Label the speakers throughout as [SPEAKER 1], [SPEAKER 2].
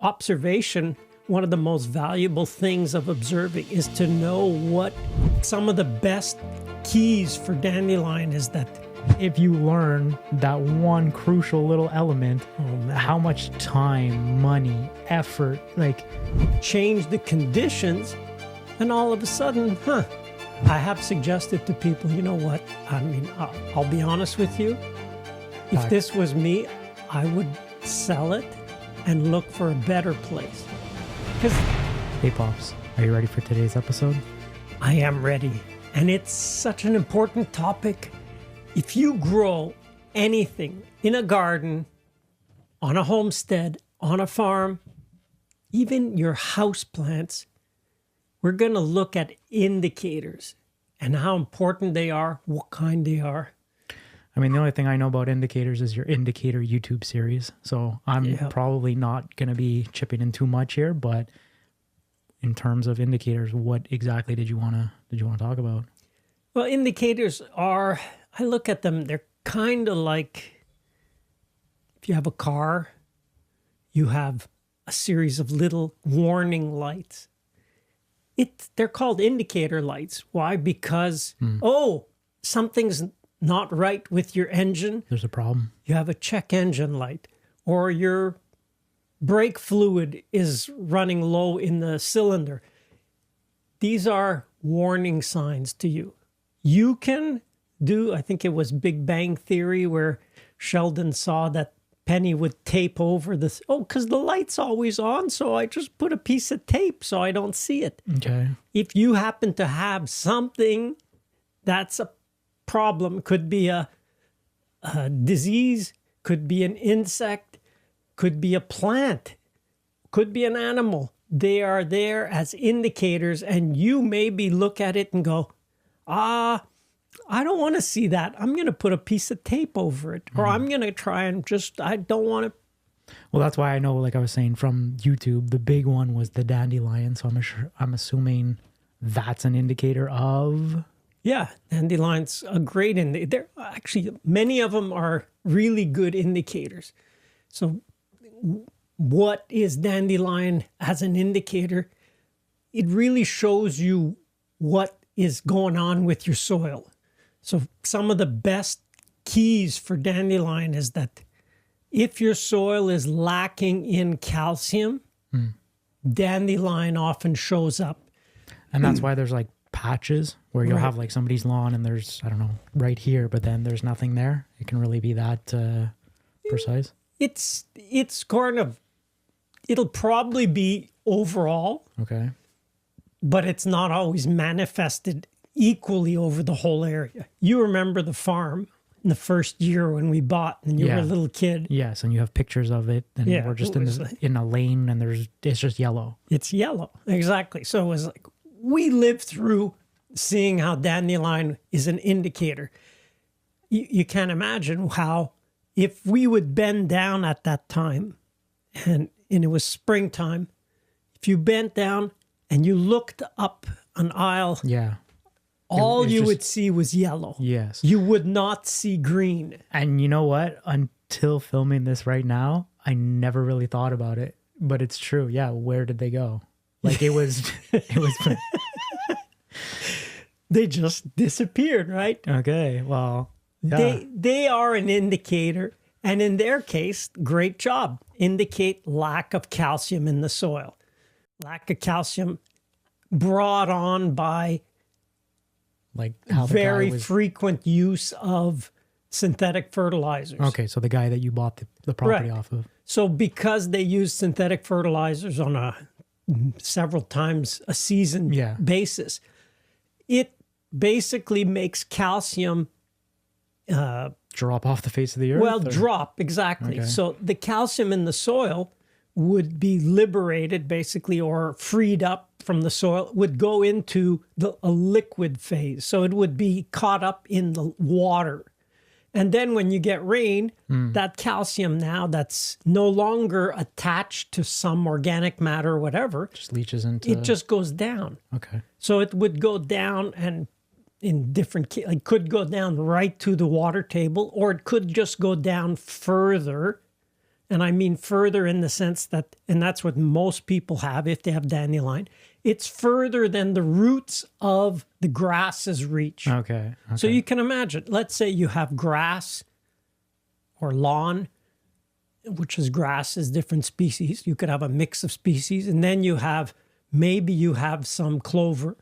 [SPEAKER 1] observation, one of the most valuable things of observing is to know what some of the best keys for dandelion is. That
[SPEAKER 2] if you learn that one crucial little element, how much time, money, effort, like
[SPEAKER 1] change the conditions, and all of a sudden, I have suggested to people, you know what, I mean, I'll be honest with you, if this was me, I would sell it and look for a better place.
[SPEAKER 2] Hey Pops, are you ready for today's episode?
[SPEAKER 1] I am ready. And it's such an important topic. If you grow anything in a garden, on a homestead, on a farm, even your house plants, we're going to look at indicators and how important they are, what kind they are.
[SPEAKER 2] I mean, the only thing I know about indicators is your indicator YouTube series. So I'm probably not going to be chipping in too much here, but in terms of indicators, what exactly did you want to talk about?
[SPEAKER 1] Well, indicators are, I look at them, they're kind of like if you have a car, you have a series of little warning lights. They're called indicator lights. Why? Because, something's not right with your engine.
[SPEAKER 2] There's a problem.
[SPEAKER 1] You have a check engine light, or your brake fluid is running low in the cylinder. These are warning signs to you. You can do, I think it was Big Bang Theory, where Sheldon saw that Penny would tape over this. Because the light's always on, so I just put a piece of tape so I don't see it.
[SPEAKER 2] Okay.
[SPEAKER 1] If you happen to have something that's a problem, could be a disease, could be an insect, could be a plant, could be an animal. They are there as indicators, and you maybe look at it and go, I don't want to see that. I'm going to put a piece of tape over it, or I'm going to try and I don't want to.
[SPEAKER 2] Well, that's why I know, like I was saying, from YouTube, the big one was the dandelion. So I'm assuming that's an indicator of...
[SPEAKER 1] Yeah, dandelion's a great indicator. Actually, many of them are really good indicators. So what is dandelion as an indicator? It really shows you what is going on with your soil. So some of the best keys for dandelion is that if your soil is lacking in calcium, dandelion often shows up.
[SPEAKER 2] And that's why there's like patches where you'll have like somebody's lawn and there's, I don't know, right here, but then there's nothing there. It can really be that precise.
[SPEAKER 1] It's kind of, it'll probably be overall.
[SPEAKER 2] Okay.
[SPEAKER 1] But it's not always manifested equally over the whole area. You remember the farm in the first year when we bought and you were a little kid.
[SPEAKER 2] Yes, and you have pictures of it, and we're just in a lane and it's just yellow.
[SPEAKER 1] It's yellow, exactly. So it was like, we lived through seeing how dandelion is an indicator. You can't imagine how, if we would bend down at that time, and it was springtime, if you bent down and you looked up an aisle, all you would see was yellow.
[SPEAKER 2] Yes.
[SPEAKER 1] You would not see green.
[SPEAKER 2] And you know what? Until filming this right now, I never really thought about it. But it's true. Yeah, where did they go? Like it was...
[SPEAKER 1] They just disappeared, right?
[SPEAKER 2] Okay, well... Yeah.
[SPEAKER 1] They are an indicator. And in their case, great job. Indicate lack of calcium in the soil. Lack of calcium brought on by
[SPEAKER 2] like how the
[SPEAKER 1] very
[SPEAKER 2] guy was...
[SPEAKER 1] frequent use of synthetic fertilizers.
[SPEAKER 2] Okay, so the guy that you bought the property off of.
[SPEAKER 1] So because they use synthetic fertilizers on a several times a season basis, it basically makes calcium
[SPEAKER 2] drop off the face of the earth?
[SPEAKER 1] Well, drop, exactly. Okay. So the calcium in the soil would be liberated basically, or freed up from the soil, would go into a liquid phase. So it would be caught up in the water. And then when you get rain, that calcium now that's no longer attached to some organic matter or whatever,
[SPEAKER 2] just leaches into...
[SPEAKER 1] It just goes down.
[SPEAKER 2] Okay.
[SPEAKER 1] So it would go down, and in different... It could go down right to the water table, or it could just go down further And I mean further in the sense that, and that's what most people have if they have dandelion, it's further than the roots of the grasses reach.
[SPEAKER 2] Okay.
[SPEAKER 1] So you can imagine, let's say you have grass or lawn, which is grass is different species. You could have a mix of species. And then maybe you have some clover.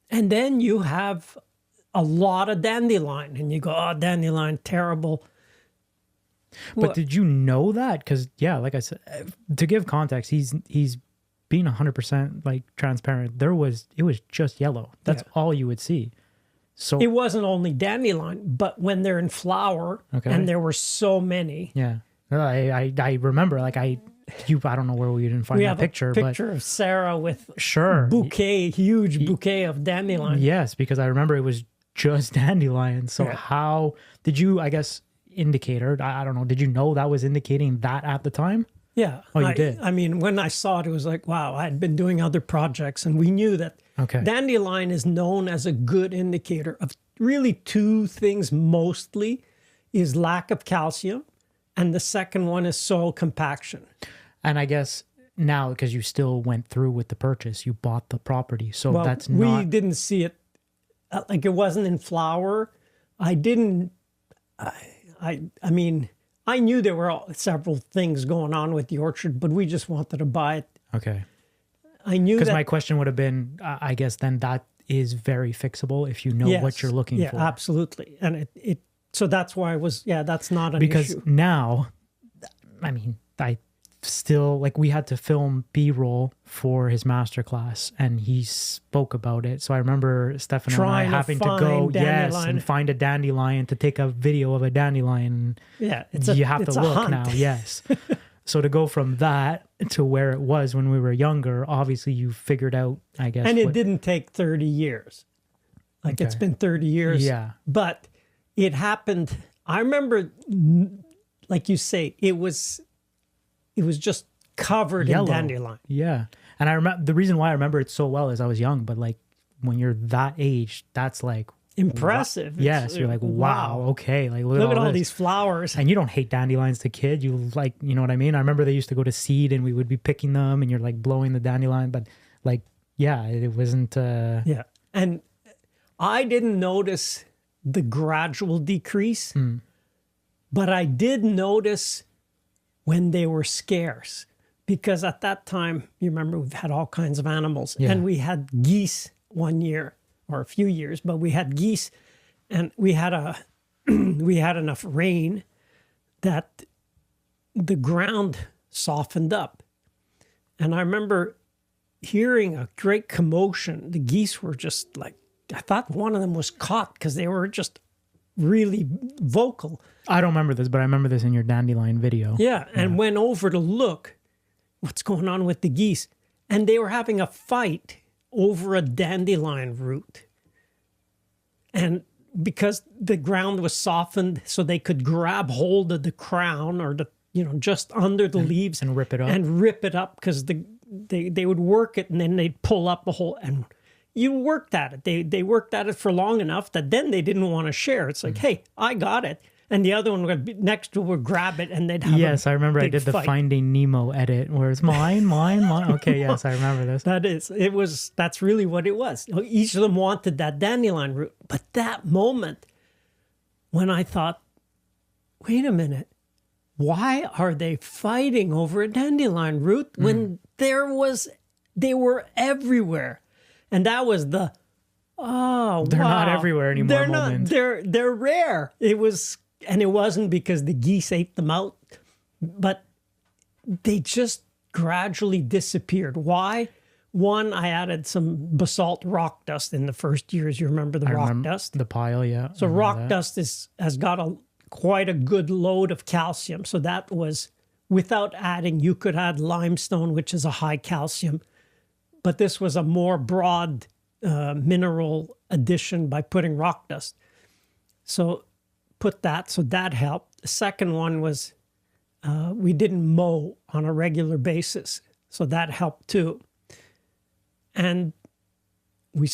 [SPEAKER 1] And then you have a lot of dandelion. And you go, oh, dandelion, terrible.
[SPEAKER 2] But did you know that? Because, yeah, like I said, to give context, he's being 100% like transparent. It was just yellow. That's all you would see. So
[SPEAKER 1] it wasn't only dandelion, but when they're in flower, and there were so many.
[SPEAKER 2] Yeah, I remember. Like I don't know where we didn't find that picture.
[SPEAKER 1] We have a picture of Sarah with huge bouquet of dandelion.
[SPEAKER 2] Yes, because I remember it was just dandelion. So how did you? I guess indicator. I don't know. Did you know that was indicating that at the time?
[SPEAKER 1] Yeah.
[SPEAKER 2] Oh, you did?
[SPEAKER 1] I mean, when I saw it, it was like, wow, I had been doing other projects and we knew that dandelion is known as a good indicator of really two things mostly is lack of calcium. And the second one is soil compaction.
[SPEAKER 2] And I guess now, because you still went through with the purchase, you bought the property. So
[SPEAKER 1] we didn't see it. Like it wasn't in flower. I didn't, I mean, I knew there were several things going on with the orchard, but we just wanted to buy it.
[SPEAKER 2] Okay.
[SPEAKER 1] I knew
[SPEAKER 2] because my question would have been, I guess then that is very fixable if you know what you're looking for.
[SPEAKER 1] Yeah, absolutely. And so that's why that's not an issue.
[SPEAKER 2] Because now, I mean, I still, like we had to film B-roll for his masterclass and he spoke about it. So I remember Stefano and I having to go, and find a dandelion to take a video of a dandelion.
[SPEAKER 1] Yeah.
[SPEAKER 2] You have to look now. Yes. So to go from that to where it was when we were younger, obviously you figured out, I guess.
[SPEAKER 1] And it didn't take 30 years. Like it's been 30 years.
[SPEAKER 2] Yeah.
[SPEAKER 1] But it happened. I remember, like you say, it was just covered in dandelion.
[SPEAKER 2] Yeah. And I remember the reason why I remember it so well is I was young, but like when you're that age, that's like
[SPEAKER 1] impressive.
[SPEAKER 2] Yes, you're like, wow, okay. Like look at
[SPEAKER 1] all these flowers.
[SPEAKER 2] And you don't hate dandelions to kid. You like, you know what I mean? I remember they used to go to seed and we would be picking them and you're like blowing the dandelion, but like, yeah, it wasn't
[SPEAKER 1] Yeah. And I didn't notice the gradual decrease, but I did notice when they were scarce, because at that time, you remember we've had all kinds of animals and we had geese one year or a few years, but we had geese and we had we had enough rain that the ground softened up. And I remember hearing a great commotion. The geese were just like, I thought one of them was caught because they were just really vocal.
[SPEAKER 2] I don't remember this, but I remember this in your dandelion video.
[SPEAKER 1] Yeah, and went over to look what's going on with the geese. And they were having a fight over a dandelion root. And because the ground was softened so they could grab hold of the crown or just under the leaves
[SPEAKER 2] and rip it up.
[SPEAKER 1] And rip it up because they would work it and then they'd pull up a whole and you worked at it. They worked at it for long enough that then they didn't want to share. It's like, hey, I got it. And the other one would be next to would grab it and they'd have
[SPEAKER 2] I remember I did the Finding Nemo edit where it's mine. Okay, yes, I remember this.
[SPEAKER 1] That's really what it was. Each of them wanted that dandelion root. But that moment when I thought, wait a minute, why are they fighting over a dandelion root when they were everywhere? And that was they're
[SPEAKER 2] not everywhere anymore.
[SPEAKER 1] They're not. They're rare. It wasn't because the geese ate them out, but they just gradually disappeared. Why? One, I added some basalt rock dust in the first years. You remember the rock dust?
[SPEAKER 2] The pile, yeah.
[SPEAKER 1] So rock dust has got quite a good load of calcium. So that was, without adding, you could add limestone, which is a high calcium. But this was a more broad mineral addition by putting rock dust. So put that, so that helped. The second one was we didn't mow on a regular basis. So that helped too. And we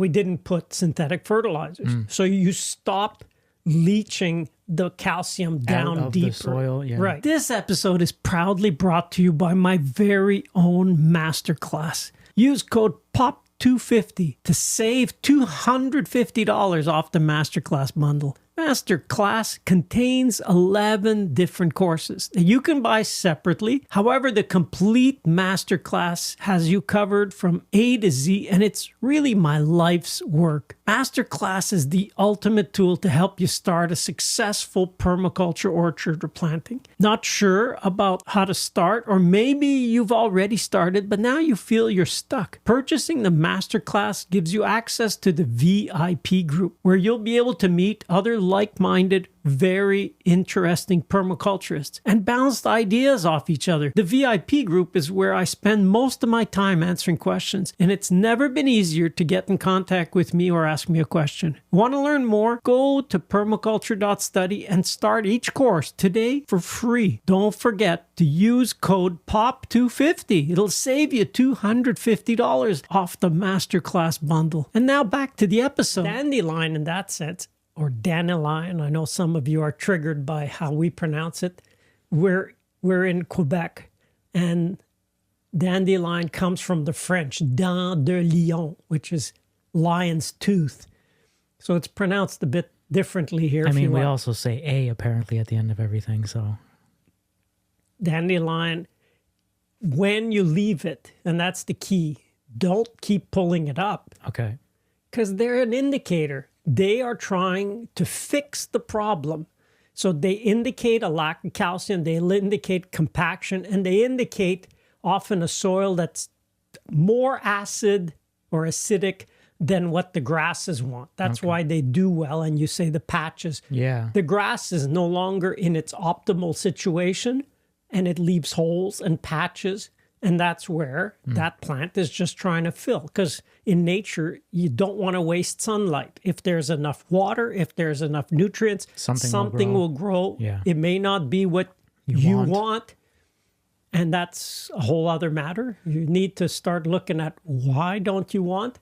[SPEAKER 1] didn't put synthetic fertilizers. So you stop leaching the calcium down
[SPEAKER 2] Out of
[SPEAKER 1] deeper.
[SPEAKER 2] the soil, yeah.
[SPEAKER 1] Right. This episode is proudly brought to you by my very own masterclass. Use code POP250 to save $250 off the masterclass bundle. Masterclass contains 11 different courses that you can buy separately. However, the complete masterclass has you covered from A to Z, and it's really my life's work. Masterclass is the ultimate tool to help you start a successful permaculture orchard or planting. Not sure about how to start, or maybe you've already started, but now you feel you're stuck. Purchasing the masterclass gives you access to the VIP group, where you'll be able to meet other like-minded, very interesting permaculturists and bounce ideas off each other. The VIP group is where I spend most of my time answering questions, and it's never been easier to get in contact with me or ask me a question. Want to learn more? Go to permaculture.study and start each course today for free. Don't forget to use code POP250. It'll save you $250 off the masterclass bundle. And now back to the episode. Dandelion in that sense, or Dandelion. I know some of you are triggered by how we pronounce it. We're in Quebec, and dandelion comes from the French Dandelion, which is lion's tooth. So it's pronounced a bit differently here.
[SPEAKER 2] I mean, we also say A apparently at the end of everything, so.
[SPEAKER 1] Dandelion, when you leave it, and that's the key, don't keep pulling it up.
[SPEAKER 2] Okay.
[SPEAKER 1] Because they're an indicator. They are trying to fix the problem. So they indicate a lack of calcium, they indicate compaction, and they indicate often a soil that's more acid or acidic than what the grasses want. That's why they do well. And you say the patches.
[SPEAKER 2] Yeah.
[SPEAKER 1] The grass is no longer in its optimal situation, and it leaves holes and patches. And that's where that plant is just trying to fill. Because in nature, you don't want to waste sunlight. If there's enough water, if there's enough nutrients, something will grow.
[SPEAKER 2] Yeah.
[SPEAKER 1] It may not be what you want. And that's a whole other matter. You need to start looking at why don't you want.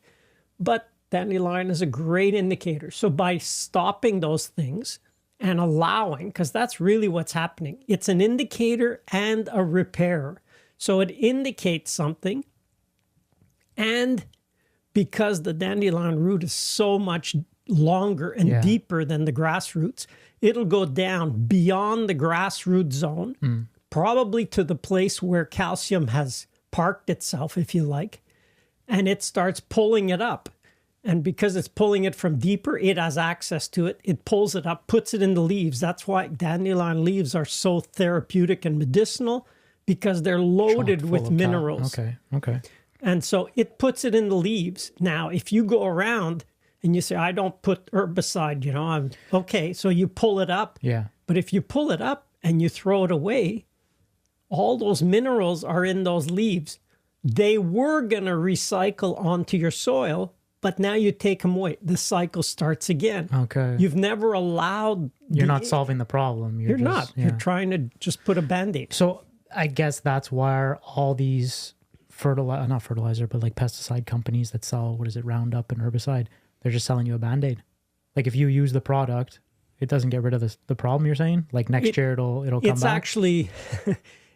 [SPEAKER 1] But dandelion is a great indicator. So by stopping those things and allowing, because that's really what's happening. It's an indicator and a repairer. So it indicates something, and because the dandelion root is so much longer and deeper than the grass roots, it'll go down beyond the grass root zone, probably to the place where calcium has parked itself, if you like, and it starts pulling it up. And because it's pulling it from deeper, it has access to it. It pulls it up, puts it in the leaves. That's why dandelion leaves are so therapeutic and medicinal, because they're loaded with minerals.
[SPEAKER 2] Okay.
[SPEAKER 1] And so it puts it in the leaves. Now, if you go around and you say, I don't put herbicide, I'm okay. So you pull it up.
[SPEAKER 2] Yeah.
[SPEAKER 1] But if you pull it up and you throw it away, all those minerals are in those leaves. They were going to recycle onto your soil, but now you take them away. The cycle starts again.
[SPEAKER 2] Okay.
[SPEAKER 1] You've never allowed...
[SPEAKER 2] You're not solving the problem.
[SPEAKER 1] You're not. Yeah. You're trying to just put a Band-Aid.
[SPEAKER 2] So I guess that's why all these not fertilizer, but like pesticide companies that sell, Roundup and herbicide, they're just selling you a Band-Aid. Like if you use the product, it doesn't get rid of the problem you're saying? Like next year it'll come back?
[SPEAKER 1] It's actually,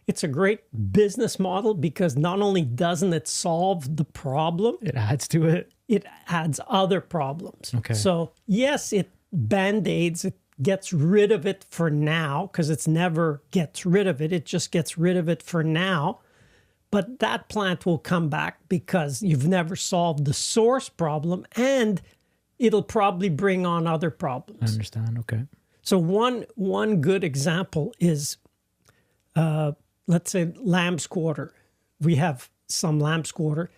[SPEAKER 1] it's a great business model, because not only doesn't it solve the problem,
[SPEAKER 2] it adds to it.
[SPEAKER 1] It adds other problems.
[SPEAKER 2] Okay.
[SPEAKER 1] So yes, it Band-Aids, it gets rid of it for now, because it's never gets rid of it. It just gets rid of it for now. But that plant will come back because you've never solved the source problem, and it'll probably bring on other problems.
[SPEAKER 2] I understand. Okay.
[SPEAKER 1] So one good example is, let's say, lamb's quarter. We have some lamb's quarter.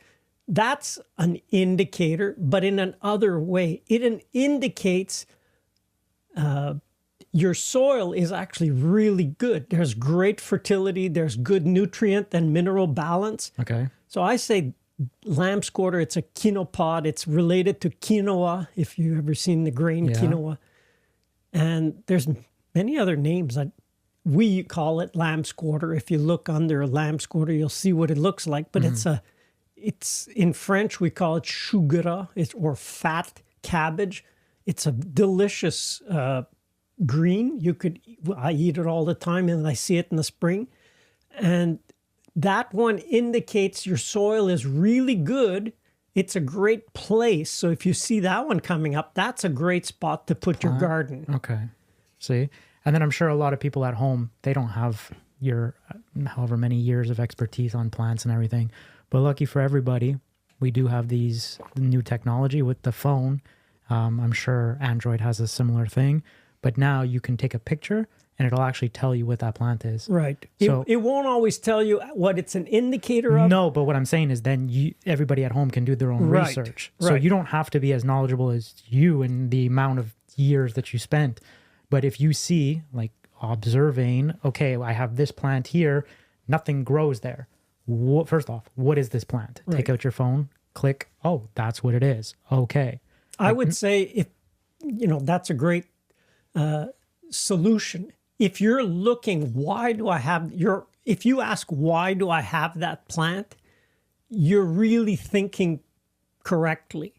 [SPEAKER 1] That's an indicator, but in another way. It indicates your soil is actually really good. There's great fertility. There's good nutrient and mineral balance.
[SPEAKER 2] Okay.
[SPEAKER 1] So I say lamb's quarter, it's a quinopod. It's related to quinoa, if you've ever seen the grain quinoa. And there's many other names. We call it lamb's quarter. If you look under a lamb's quarter, you'll see what it looks like. But it's in French, we call it chou gras, or fat cabbage. It's a delicious green. I eat it all the time, and I see it in the spring. And that one indicates your soil is really good. It's a great place. So if you see that one coming up, that's a great spot to put your garden.
[SPEAKER 2] Okay. See? And then I'm sure a lot of people at home, they don't have your however many years of expertise on plants and everything. But lucky for everybody, we do have these new technology with the phone. I'm sure Android has a similar thing. But now you can take a picture and it'll actually tell you what that plant is.
[SPEAKER 1] Right.
[SPEAKER 2] So
[SPEAKER 1] it won't always tell you what it's an indicator of.
[SPEAKER 2] No, but what I'm saying is then everybody at home can do their own research. So you don't have to be as knowledgeable as you in the amount of years that you spent. But if you see, like, observing, okay, I have this plant here, nothing grows there. First off, what is this plant?
[SPEAKER 1] Right.
[SPEAKER 2] Take out your phone, click, oh, that's what it is. Okay.
[SPEAKER 1] I would say that's a great solution. If you're looking, if you ask, why do I have that plant? You're really thinking correctly.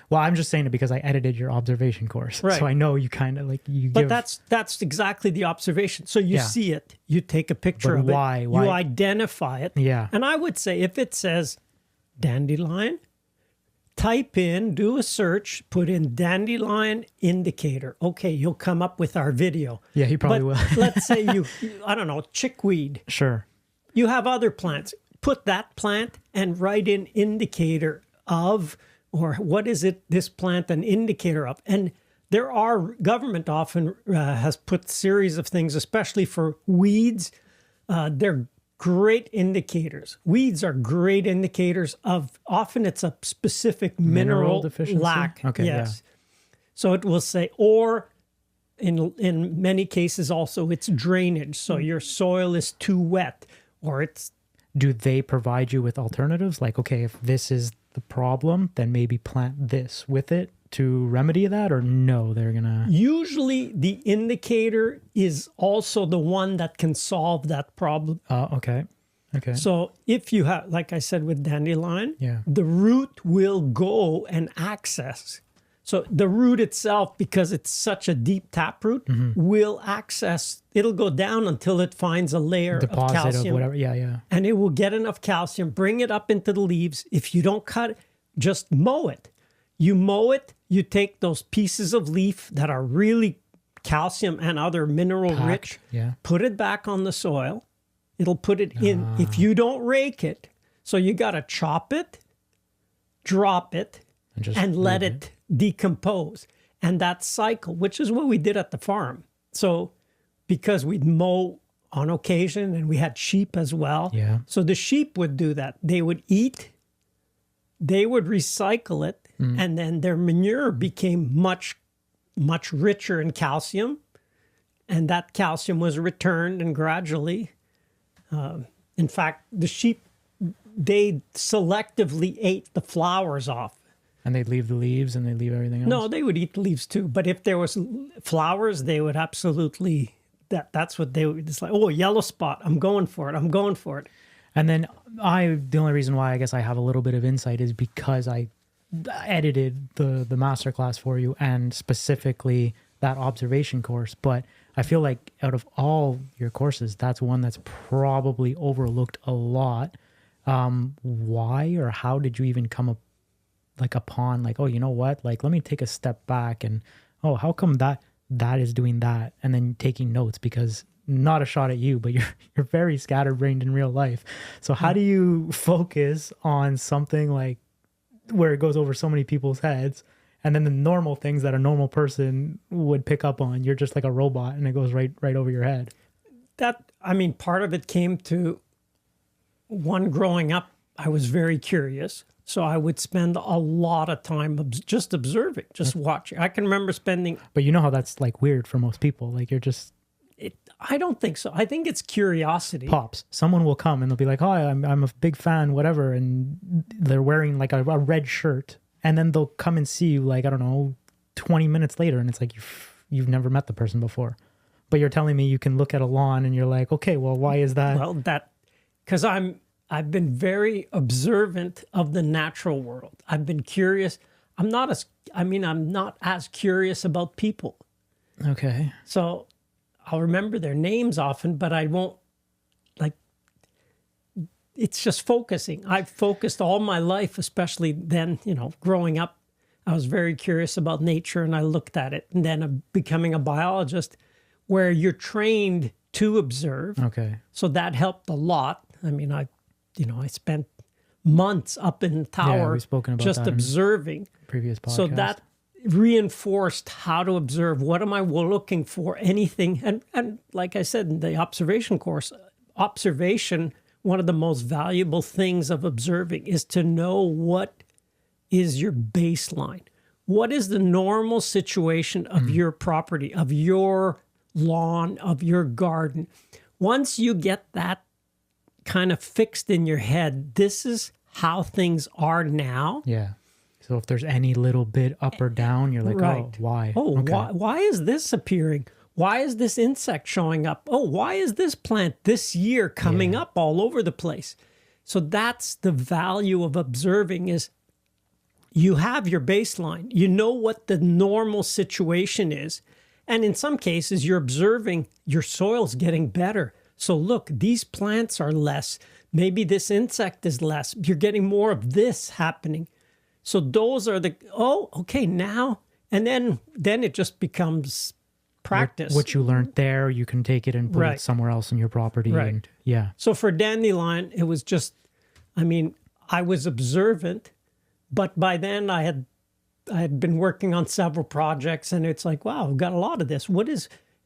[SPEAKER 2] Well, I'm just saying it because I edited your observation course.
[SPEAKER 1] Right.
[SPEAKER 2] So I know you kind of
[SPEAKER 1] But that's exactly the observation. So you see it, you take a picture of
[SPEAKER 2] why?
[SPEAKER 1] it, you identify it.
[SPEAKER 2] Yeah.
[SPEAKER 1] And I would say if it says dandelion, type in, do a search, put in dandelion indicator. Okay, you'll come up with our video.
[SPEAKER 2] Yeah, he probably will.
[SPEAKER 1] Let's say I don't know, chickweed.
[SPEAKER 2] Sure.
[SPEAKER 1] You have other plants. Put that plant and write in indicator of, or what is it, this plant an indicator of? And there are, government often has put series of things, especially for weeds. They're great indicators. Weeds are great indicators of, often it's a specific mineral
[SPEAKER 2] deficiency?
[SPEAKER 1] lack.
[SPEAKER 2] Okay,
[SPEAKER 1] yes. Yeah. So it will say, or in many cases also it's drainage. So your soil is too wet, or it's...
[SPEAKER 2] Do they provide you with alternatives? Like, okay, if this is the problem, then maybe plant this with it to remedy that, or no, they're gonna...
[SPEAKER 1] Usually the indicator is also the one that can solve that problem.
[SPEAKER 2] Okay.
[SPEAKER 1] So if you have, like I said with dandelion,
[SPEAKER 2] Yeah.
[SPEAKER 1] the root will go and access. So the root itself, because it's such a deep taproot, will access, it'll go down until it finds a layer of calcium.
[SPEAKER 2] Of whatever. Yeah.
[SPEAKER 1] And it will get enough calcium, bring it up into the leaves. If you don't cut it, just mow it. You mow it, you take those pieces of leaf that are really calcium and other mineral rich, put it back on the soil. It'll put it in. If you don't rake it, so you got to chop it, drop it, and let it decompose. And that cycle, which is what we did at the farm. So because we'd mow on occasion and we had sheep as well.
[SPEAKER 2] Yeah.
[SPEAKER 1] So the sheep would do that. They would eat, they would recycle it, and then their manure became much, much richer in calcium. And that calcium was returned, and gradually, in fact, the sheep, they selectively ate the flowers off.
[SPEAKER 2] And they'd leave the leaves and they'd leave everything else?
[SPEAKER 1] No, they would eat the leaves too. But if there was flowers, they would absolutely, that's what they would, it's like, oh, yellow spot, I'm going for it.
[SPEAKER 2] And then the only reason why I guess I have a little bit of insight is because I edited the masterclass for you, and specifically that observation course. But I feel like out of all your courses, that's one that's probably overlooked a lot. Why or how did you even come upon oh, you know what? Like, let me take a step back and, oh, how come that is doing that? And then taking notes, because not a shot at you, but you're very scatterbrained in real life. So how do you focus on something like where it goes over so many people's heads, and then the normal things that a normal person would pick up on, you're just like a robot and it goes right over your head?
[SPEAKER 1] Part of it came to one, growing up, I was very curious. So I would spend a lot of time just observing, just watching. I can remember spending...
[SPEAKER 2] But you know how that's like weird for most people. Like, you're just...
[SPEAKER 1] I don't think so. I think it's curiosity.
[SPEAKER 2] Pops. Someone will come and they'll be like, "Hi, I'm a big fan, whatever," and they're wearing like a red shirt, and then they'll come and see you like, I don't know, 20 minutes later, and it's like you've never met the person before, but you're telling me you can look at a lawn and you're like, okay, well, why is that?
[SPEAKER 1] Well, because I've been very observant of the natural world. I've been curious. I'm not as curious about people.
[SPEAKER 2] Okay.
[SPEAKER 1] So I'll remember their names often, but I won't, like, it's just focusing. I've focused all my life, especially then, growing up. I was very curious about nature and I looked at it. And then becoming a biologist where you're trained to observe.
[SPEAKER 2] Okay.
[SPEAKER 1] So that helped a lot. I mean, I spent months up in the tower
[SPEAKER 2] we've spoken about
[SPEAKER 1] just
[SPEAKER 2] that in
[SPEAKER 1] observing.
[SPEAKER 2] Previous podcast.
[SPEAKER 1] So that reinforced how to observe. What am I looking for? Anything. And like I said, in the observation course, observation, one of the most valuable things of observing is to know what is your baseline. What is the normal situation of your property, of your lawn, of your garden? Once you get that kind of fixed in your head, this is how things are now.
[SPEAKER 2] Yeah. So if there's any little bit up or down, you're like,
[SPEAKER 1] Right.
[SPEAKER 2] oh, why?
[SPEAKER 1] Oh,
[SPEAKER 2] Okay.
[SPEAKER 1] why is this appearing? Why is this insect showing up? Oh, why is this plant this year coming up all over the place? So that's the value of observing is you have your baseline. You know what the normal situation is. And in some cases, you're observing your soil's getting better. So look, these plants are less. Maybe this insect is less. You're getting more of this happening. So those are okay, now. And then it just becomes practice.
[SPEAKER 2] What you learned there, you can take it and put
[SPEAKER 1] Right.
[SPEAKER 2] it somewhere else in your property.
[SPEAKER 1] Right.
[SPEAKER 2] And yeah.
[SPEAKER 1] So for Dandelion, it was just, I was observant, but by then I had been working on several projects and it's like, wow, I've got a lot of this.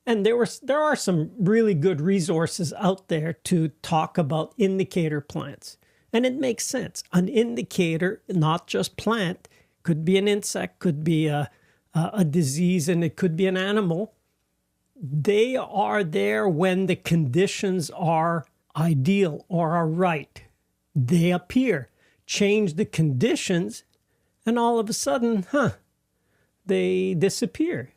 [SPEAKER 1] And there are some really good resources out there to talk about indicator plants. And it makes sense. An indicator, not just plant, could be an insect, could be a disease, and it could be an animal. They are there when the conditions are ideal or are right. They appear. Change the conditions, and all of a sudden, they disappear.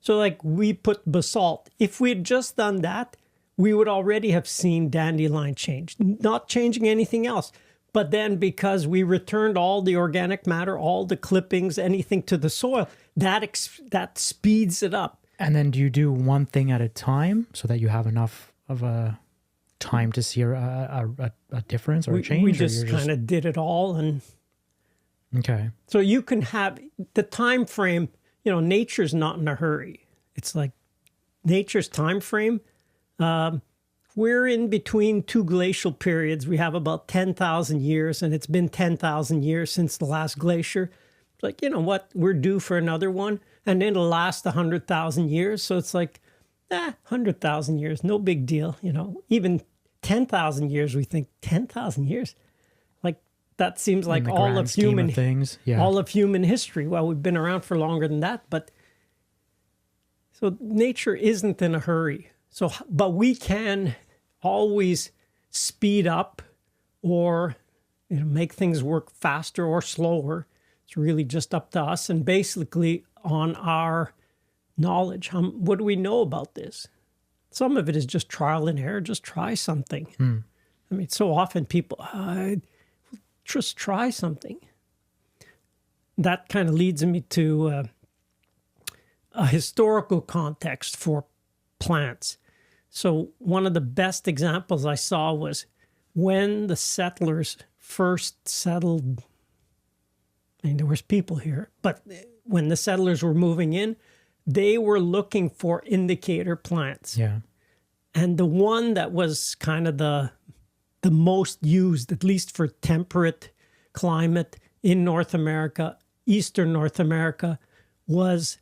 [SPEAKER 1] So like we put basalt. If we had just done that, we would already have seen dandelion change, not changing anything else. But then because we returned all the organic matter, all the clippings, anything to the soil, that speeds it up.
[SPEAKER 2] And then do you do one thing at a time so that you have enough of a time to see a difference or a change?
[SPEAKER 1] We
[SPEAKER 2] or
[SPEAKER 1] just
[SPEAKER 2] you're
[SPEAKER 1] kind of did it all. And
[SPEAKER 2] okay.
[SPEAKER 1] so you can have the time frame, nature's not in a hurry. It's like nature's time frame. We're in between two glacial periods. We have about 10,000 years, and it's been 10,000 years since the last glacier. It's like, you know what? We're due for another one, and then it'll last 100,000 years. So it's like, 100,000 years, no big deal. Even 10,000 years, we think 10,000 years. Like that seems like all of human
[SPEAKER 2] things. Yeah.
[SPEAKER 1] all of human history. Well, we've been around for longer than that, but so nature isn't in a hurry. So, but we can always speed up or make things work faster or slower. It's really just up to us and basically on our knowledge. What do we know about this? Some of it is just trial and error. Just try something. So often people just try something. That kind of leads me to a historical context for plants. So one of the best examples I saw was when the settlers first settled. There was people here, but when the settlers were moving in, they were looking for indicator plants.
[SPEAKER 2] Yeah.
[SPEAKER 1] And the one that was kind of the most used, at least for temperate climate in North America, Eastern North America, was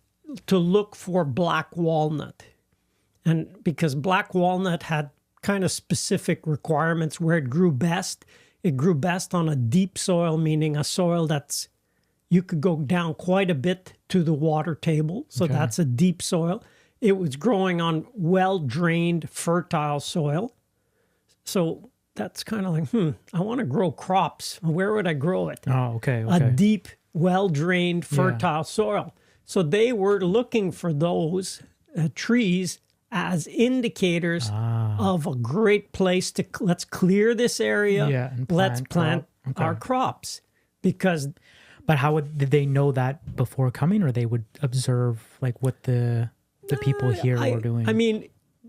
[SPEAKER 1] to look for black walnut. And because black walnut had kind of specific requirements where it grew best on a deep soil, meaning a soil that's, you could go down quite a bit to the water table. So that's a deep soil. It was growing on well-drained, fertile soil. So that's kind of like, I want to grow crops. Where would I grow it?
[SPEAKER 2] Oh, okay.
[SPEAKER 1] A deep, well-drained, fertile soil. So they were looking for those trees as indicators of a great place to, let's clear this area.
[SPEAKER 2] And
[SPEAKER 1] let's plant our crops. Because...
[SPEAKER 2] But did they know that before coming, or they would observe like what the the people here were doing?
[SPEAKER 1] I mean,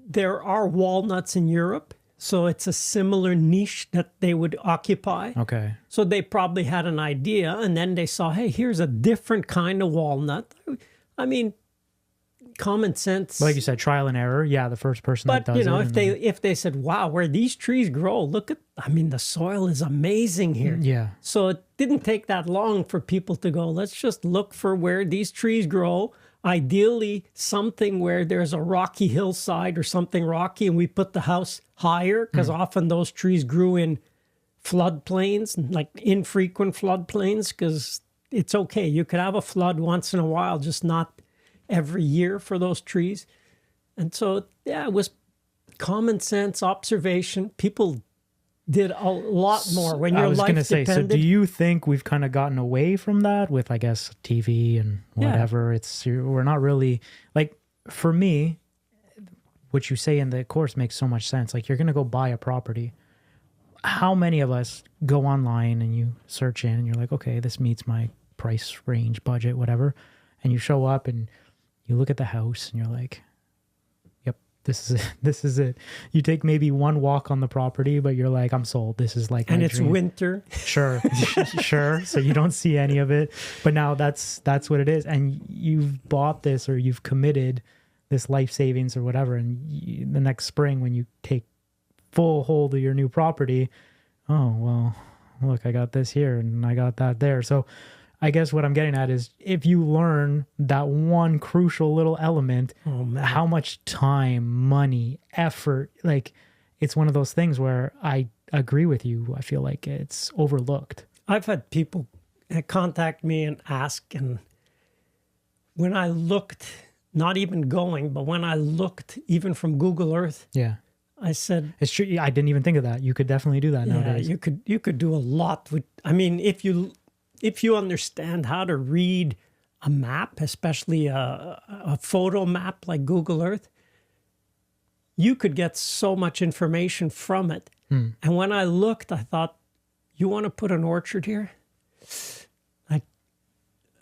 [SPEAKER 1] there are walnuts in Europe, so it's a similar niche that they would occupy.
[SPEAKER 2] Okay.
[SPEAKER 1] So they probably had an idea, and then they saw, hey, here's a different kind of walnut. I mean, common sense.
[SPEAKER 2] Like you said, trial and error. Yeah, the first person that does it.
[SPEAKER 1] But, if they said, wow, where these trees grow, look at, I mean, the soil is amazing here.
[SPEAKER 2] Yeah.
[SPEAKER 1] So it didn't take that long for people to go, let's just look for where these trees grow. Ideally, something where there's a rocky hillside or something rocky, and we put the house higher, because often those trees grew in floodplains, like infrequent floodplains, because it's okay. You could have a flood once in a while, just not every year for those trees. And so, yeah, it was common sense observation. People did a lot more when your life depended.
[SPEAKER 2] So do you think we've kind of gotten away from that with, I guess, TV and whatever? Yeah. We're not really, like, for me, what you say in the course makes so much sense. Like, you're going to go buy a property. How many of us go online and you search in and you're like, okay, this meets my price range, budget, whatever. And you show up and you look at the house and you're like, this is it. This is it. You take maybe one walk on the property, but you're like, I'm sold. This is like,
[SPEAKER 1] and it's
[SPEAKER 2] dream.
[SPEAKER 1] Winter.
[SPEAKER 2] Sure. Sure. So you don't see any of it, but now that's what it is. And you've bought this, or you've committed this life savings or whatever. And the next spring, when you take full hold of your new property, oh, well, look, I got this here and I got that there. So I guess what I'm getting at is, if you learn that one crucial little element, how much time, money, effort, like, it's one of those things where I agree with you. I feel like it's overlooked.
[SPEAKER 1] I've had people contact me and ask, and when I looked, not even going, but when I looked even from Google Earth, I said,
[SPEAKER 2] it's true. I didn't even think of that. You could definitely do that nowadays.
[SPEAKER 1] You could do a lot with, I mean, if you understand how to read a map, especially a photo map like Google Earth, you could get so much information from it. And when I looked, I thought, you want to put an orchard here?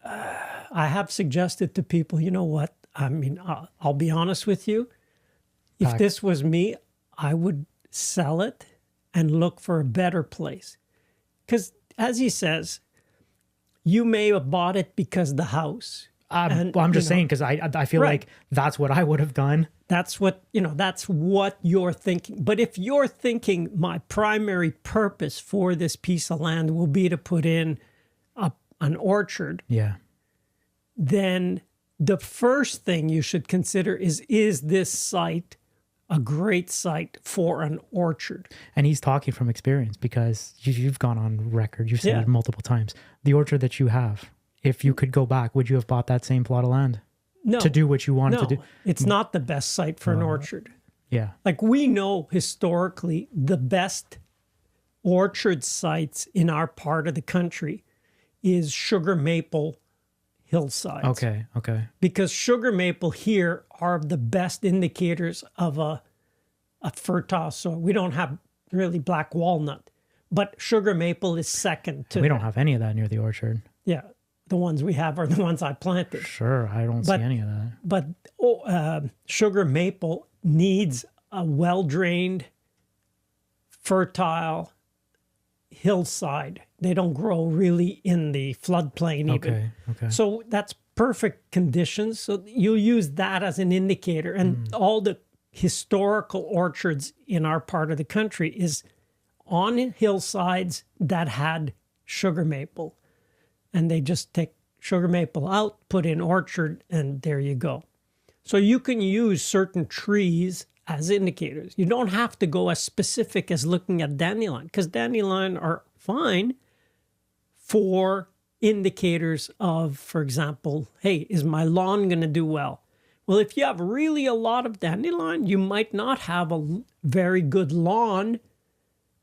[SPEAKER 1] I have suggested to people, you know what? I mean, I'll be honest with you. If this was me, I would sell it and look for a better place. Because, as he says, you may have bought it because the house.
[SPEAKER 2] I'm just saying, because I feel like that's what I would have done.
[SPEAKER 1] That's what you're thinking. But if you're thinking, my primary purpose for this piece of land will be to put in an orchard, then the first thing you should consider is this site a great site for an orchard?
[SPEAKER 2] And he's talking from experience, because you've gone on record. You've said it multiple times. The orchard that you have, if you could go back, would you have bought that same plot of land?
[SPEAKER 1] No.
[SPEAKER 2] To do what you wanted to do?
[SPEAKER 1] It's not the best site for an orchard.
[SPEAKER 2] Yeah.
[SPEAKER 1] Like, we know historically the best orchard sites in our part of the country is sugar maple hillsides.
[SPEAKER 2] Okay.
[SPEAKER 1] Because sugar maple here are the best indicators of a fertile soil. We don't have really black walnut, but sugar maple is second to
[SPEAKER 2] We don't have any of that near the orchard.
[SPEAKER 1] Yeah. The ones we have are the ones I planted.
[SPEAKER 2] Sure. I don't see any of that.
[SPEAKER 1] But sugar maple needs a well-drained, fertile hillside. They don't grow really in the floodplain even.
[SPEAKER 2] Okay.
[SPEAKER 1] So that's perfect conditions. So you'll use that as an indicator. And all the historical orchards in our part of the country is on hillsides that had sugar maple. And they just take sugar maple out, put in orchard, and there you go. So you can use certain trees as indicators. You don't have to go as specific as looking at dandelion, because dandelion are fine for indicators of, for example, hey, is my lawn going to do well? Well, if you have really a lot of dandelion, you might not have a very good lawn,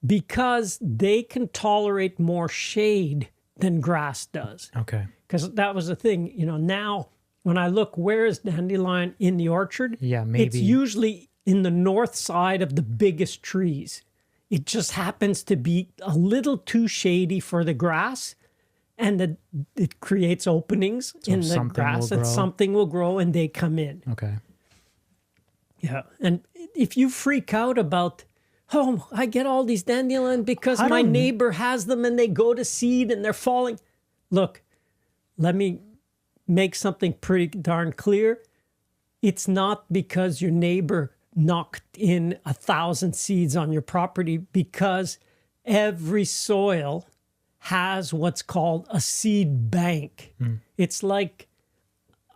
[SPEAKER 1] because they can tolerate more shade than grass does.
[SPEAKER 2] Okay.
[SPEAKER 1] Because that was the thing, now when I look, where is dandelion in the orchard?
[SPEAKER 2] Yeah, maybe.
[SPEAKER 1] It's usually in the north side of the biggest trees. It just happens to be a little too shady for the grass, and it creates openings in the grass, and something will grow and they come in.
[SPEAKER 2] Okay.
[SPEAKER 1] Yeah. And if you freak out about, oh, I get all these dandelions because my neighbor has them and they go to seed and they're falling. Look, let me make something pretty darn clear. It's not because your neighbor knocked in 1,000 seeds on your property, because every soil has what's called a seed bank. It's like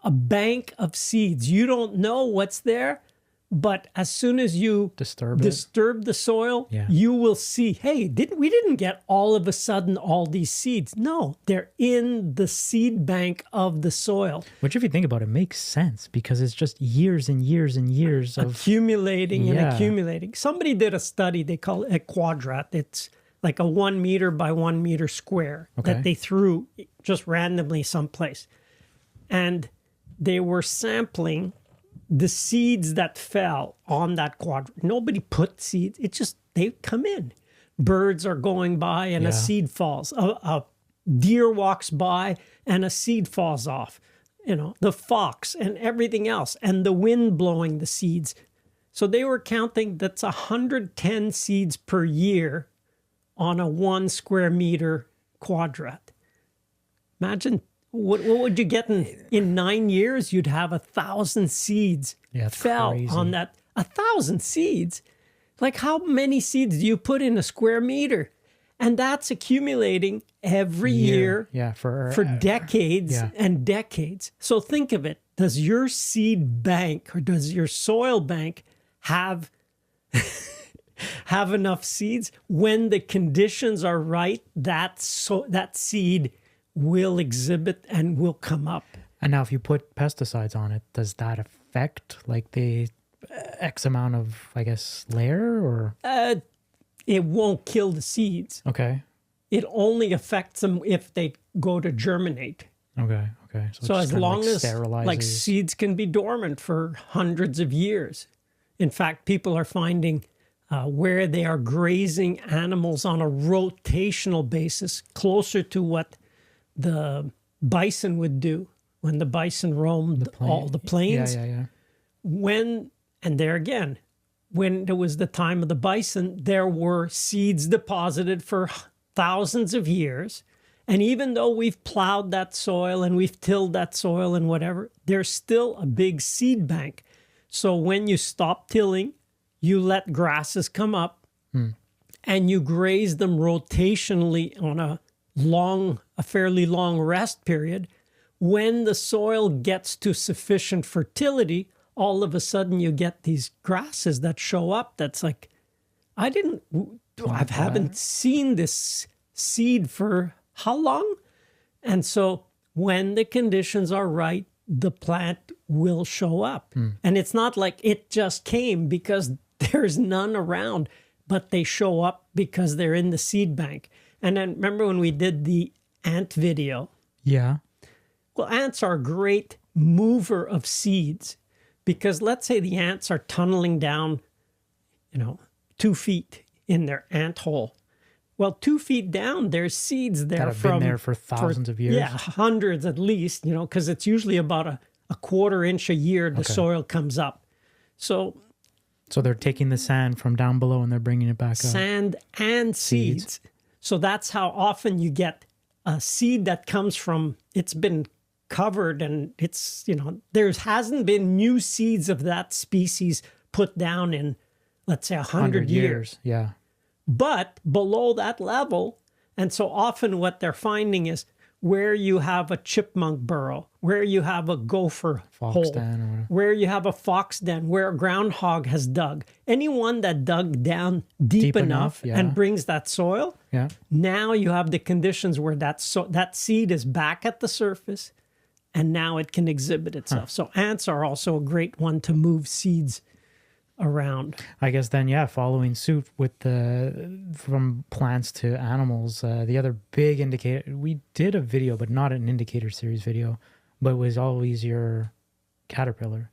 [SPEAKER 1] a bank of seeds. You don't know what's there, but as soon as you disturb the soil, you will see, hey, we didn't get all of a sudden all these seeds. No, they're in the seed bank of the soil.
[SPEAKER 2] Which, if you think about it, makes sense, because it's just years and years and years of
[SPEAKER 1] accumulating and accumulating. Somebody did a study, they call it a quadrat. It's like a 1 meter by 1 meter square that they threw just randomly someplace. And they were sampling the seeds that fell on that quadrant. Nobody put seeds. It just, they come in. Birds are going by and a seed falls. A deer walks by and a seed falls off. You know, the fox and everything else, and the wind blowing the seeds. So they were counting that's 110 seeds per year on a 1 square meter quadrat. Imagine what would you get in 9 years? You'd have 1,000 seeds fell crazy. On that. 1,000 seeds? Like, how many seeds do you put in a square meter? And that's accumulating every year for decades and decades. So think of it. Does your seed bank, or does your soil bank have enough seeds? When the conditions are right, that seed will exhibit and will come up.
[SPEAKER 2] And now if you put pesticides on it, does that affect like the X amount of, I guess, layer, or?
[SPEAKER 1] It won't kill the seeds.
[SPEAKER 2] Okay.
[SPEAKER 1] It only affects them if they go to germinate.
[SPEAKER 2] Okay.
[SPEAKER 1] So as long as
[SPEAKER 2] sterilizes.
[SPEAKER 1] seeds can be dormant for hundreds of years. In fact, people are finding where they are grazing animals on a rotational basis, closer to what the bison would do when the bison roamed all the plains. When there was the time of the bison, there were seeds deposited for thousands of years. And even though we've plowed that soil and we've tilled that soil and whatever, there's still a big seed bank. So when you stop tilling, you let grasses come up and you graze them rotationally on a fairly long rest period. When the soil gets to sufficient fertility, all of a sudden you get these grasses that show up. That's like, I haven't seen this seed for how long? And so when the conditions are right, the plant will show up. And it's not like it just came because there's none around, but they show up because they're in the seed bank. And then remember when we did the ant video? Yeah. Well, ants are a great mover of seeds, because let's say the ants are tunneling down, 2 feet in their ant hole. Well, 2 feet down, there's seeds there
[SPEAKER 2] that have been there for thousands of years.
[SPEAKER 1] Yeah, hundreds at least, because it's usually about a 1/4 inch a year the soil comes up. So
[SPEAKER 2] they're taking the sand from down below and they're bringing it back up.
[SPEAKER 1] Sand and seeds. So that's how often you get a seed that comes from, it's been covered and it's, there hasn't been new seeds of that species put down in, let's say, 100 years.
[SPEAKER 2] Yeah.
[SPEAKER 1] But below that level, and so often what they're finding is where you have a chipmunk burrow, where you have a gopher hole, where you have a fox den, where a groundhog has dug. Anyone that dug down deep enough and brings that soil, now you have the conditions where that seed is back at the surface, and now it can exhibit itself. So ants are also a great one to move seeds around.
[SPEAKER 2] I guess then, following suit with from plants to animals, the other big indicator, we did a video, but not an indicator series video, but it was always your caterpillar.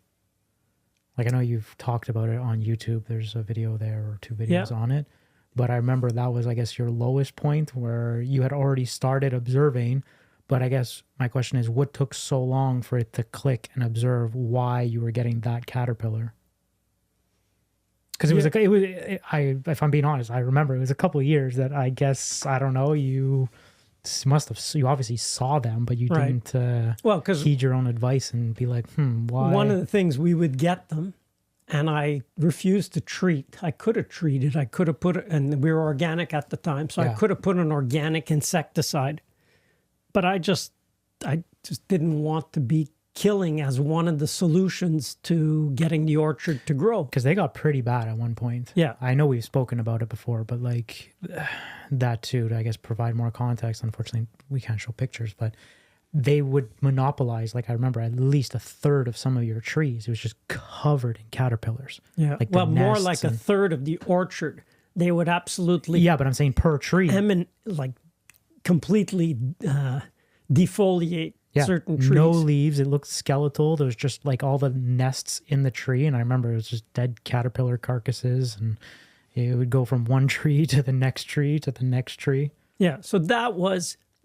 [SPEAKER 2] Like, I know you've talked about it on YouTube. There's a video there or 2 videos on it. But I remember that was, I guess, your lowest point where you had already started observing. But I guess my question is, what took so long for it to click and observe why you were getting that caterpillar? Because if I'm being honest, I remember it was a couple of years that I guess, I don't know, you obviously saw them, but you didn't heed your own advice and be like, why?
[SPEAKER 1] One of the things, we would get them and I refused to treat. I could have treated, I could have and we were organic at the time, so I could have put an organic insecticide, but I just didn't want to be killing as one of the solutions to getting the orchard to grow.
[SPEAKER 2] Because they got pretty bad at one point.
[SPEAKER 1] Yeah.
[SPEAKER 2] I know we've spoken about it before, but like that too, to, I guess, provide more context. Unfortunately, we can't show pictures, but they would monopolize, like I remember, at least a third of some of your trees. It was just covered in caterpillars.
[SPEAKER 1] Yeah.
[SPEAKER 2] Like
[SPEAKER 1] well, more like a third of the orchard. They would absolutely...
[SPEAKER 2] Yeah, but I'm saying per tree.
[SPEAKER 1] Completely defoliate certain trees.
[SPEAKER 2] No leaves. It looked skeletal. There was just like all the nests in the tree. And I remember it was just dead caterpillar carcasses. And it would go from one tree to the next tree to the next tree.
[SPEAKER 1] Yeah. So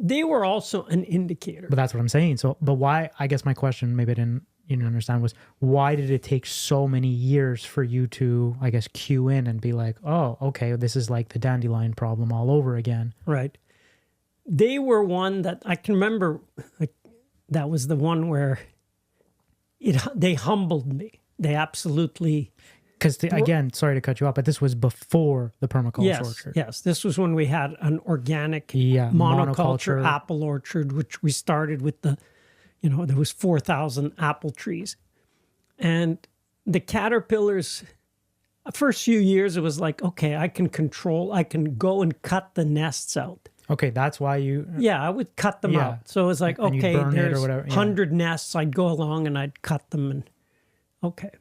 [SPEAKER 1] they were also an indicator.
[SPEAKER 2] But that's what I'm saying. So, but why, I guess my question, maybe you didn't understand, was why did it take so many years for you to, I guess, cue in and be like, oh, okay, this is like the dandelion problem all over again.
[SPEAKER 1] Right. They were one that I can remember, like, that was the one where they humbled me. They absolutely...
[SPEAKER 2] Because, again, sorry to cut you off, but this was before the permaculture orchard.
[SPEAKER 1] Yes, this was when we had an organic monoculture apple orchard, which we started with there was 4,000 apple trees. And the caterpillars, the first few years, it was like, okay, I can go and cut the nests out.
[SPEAKER 2] Okay, that's why you...
[SPEAKER 1] Yeah, I would cut them out. So it was like, okay, there's 100 nests. I'd go along and I'd cut them. And okay.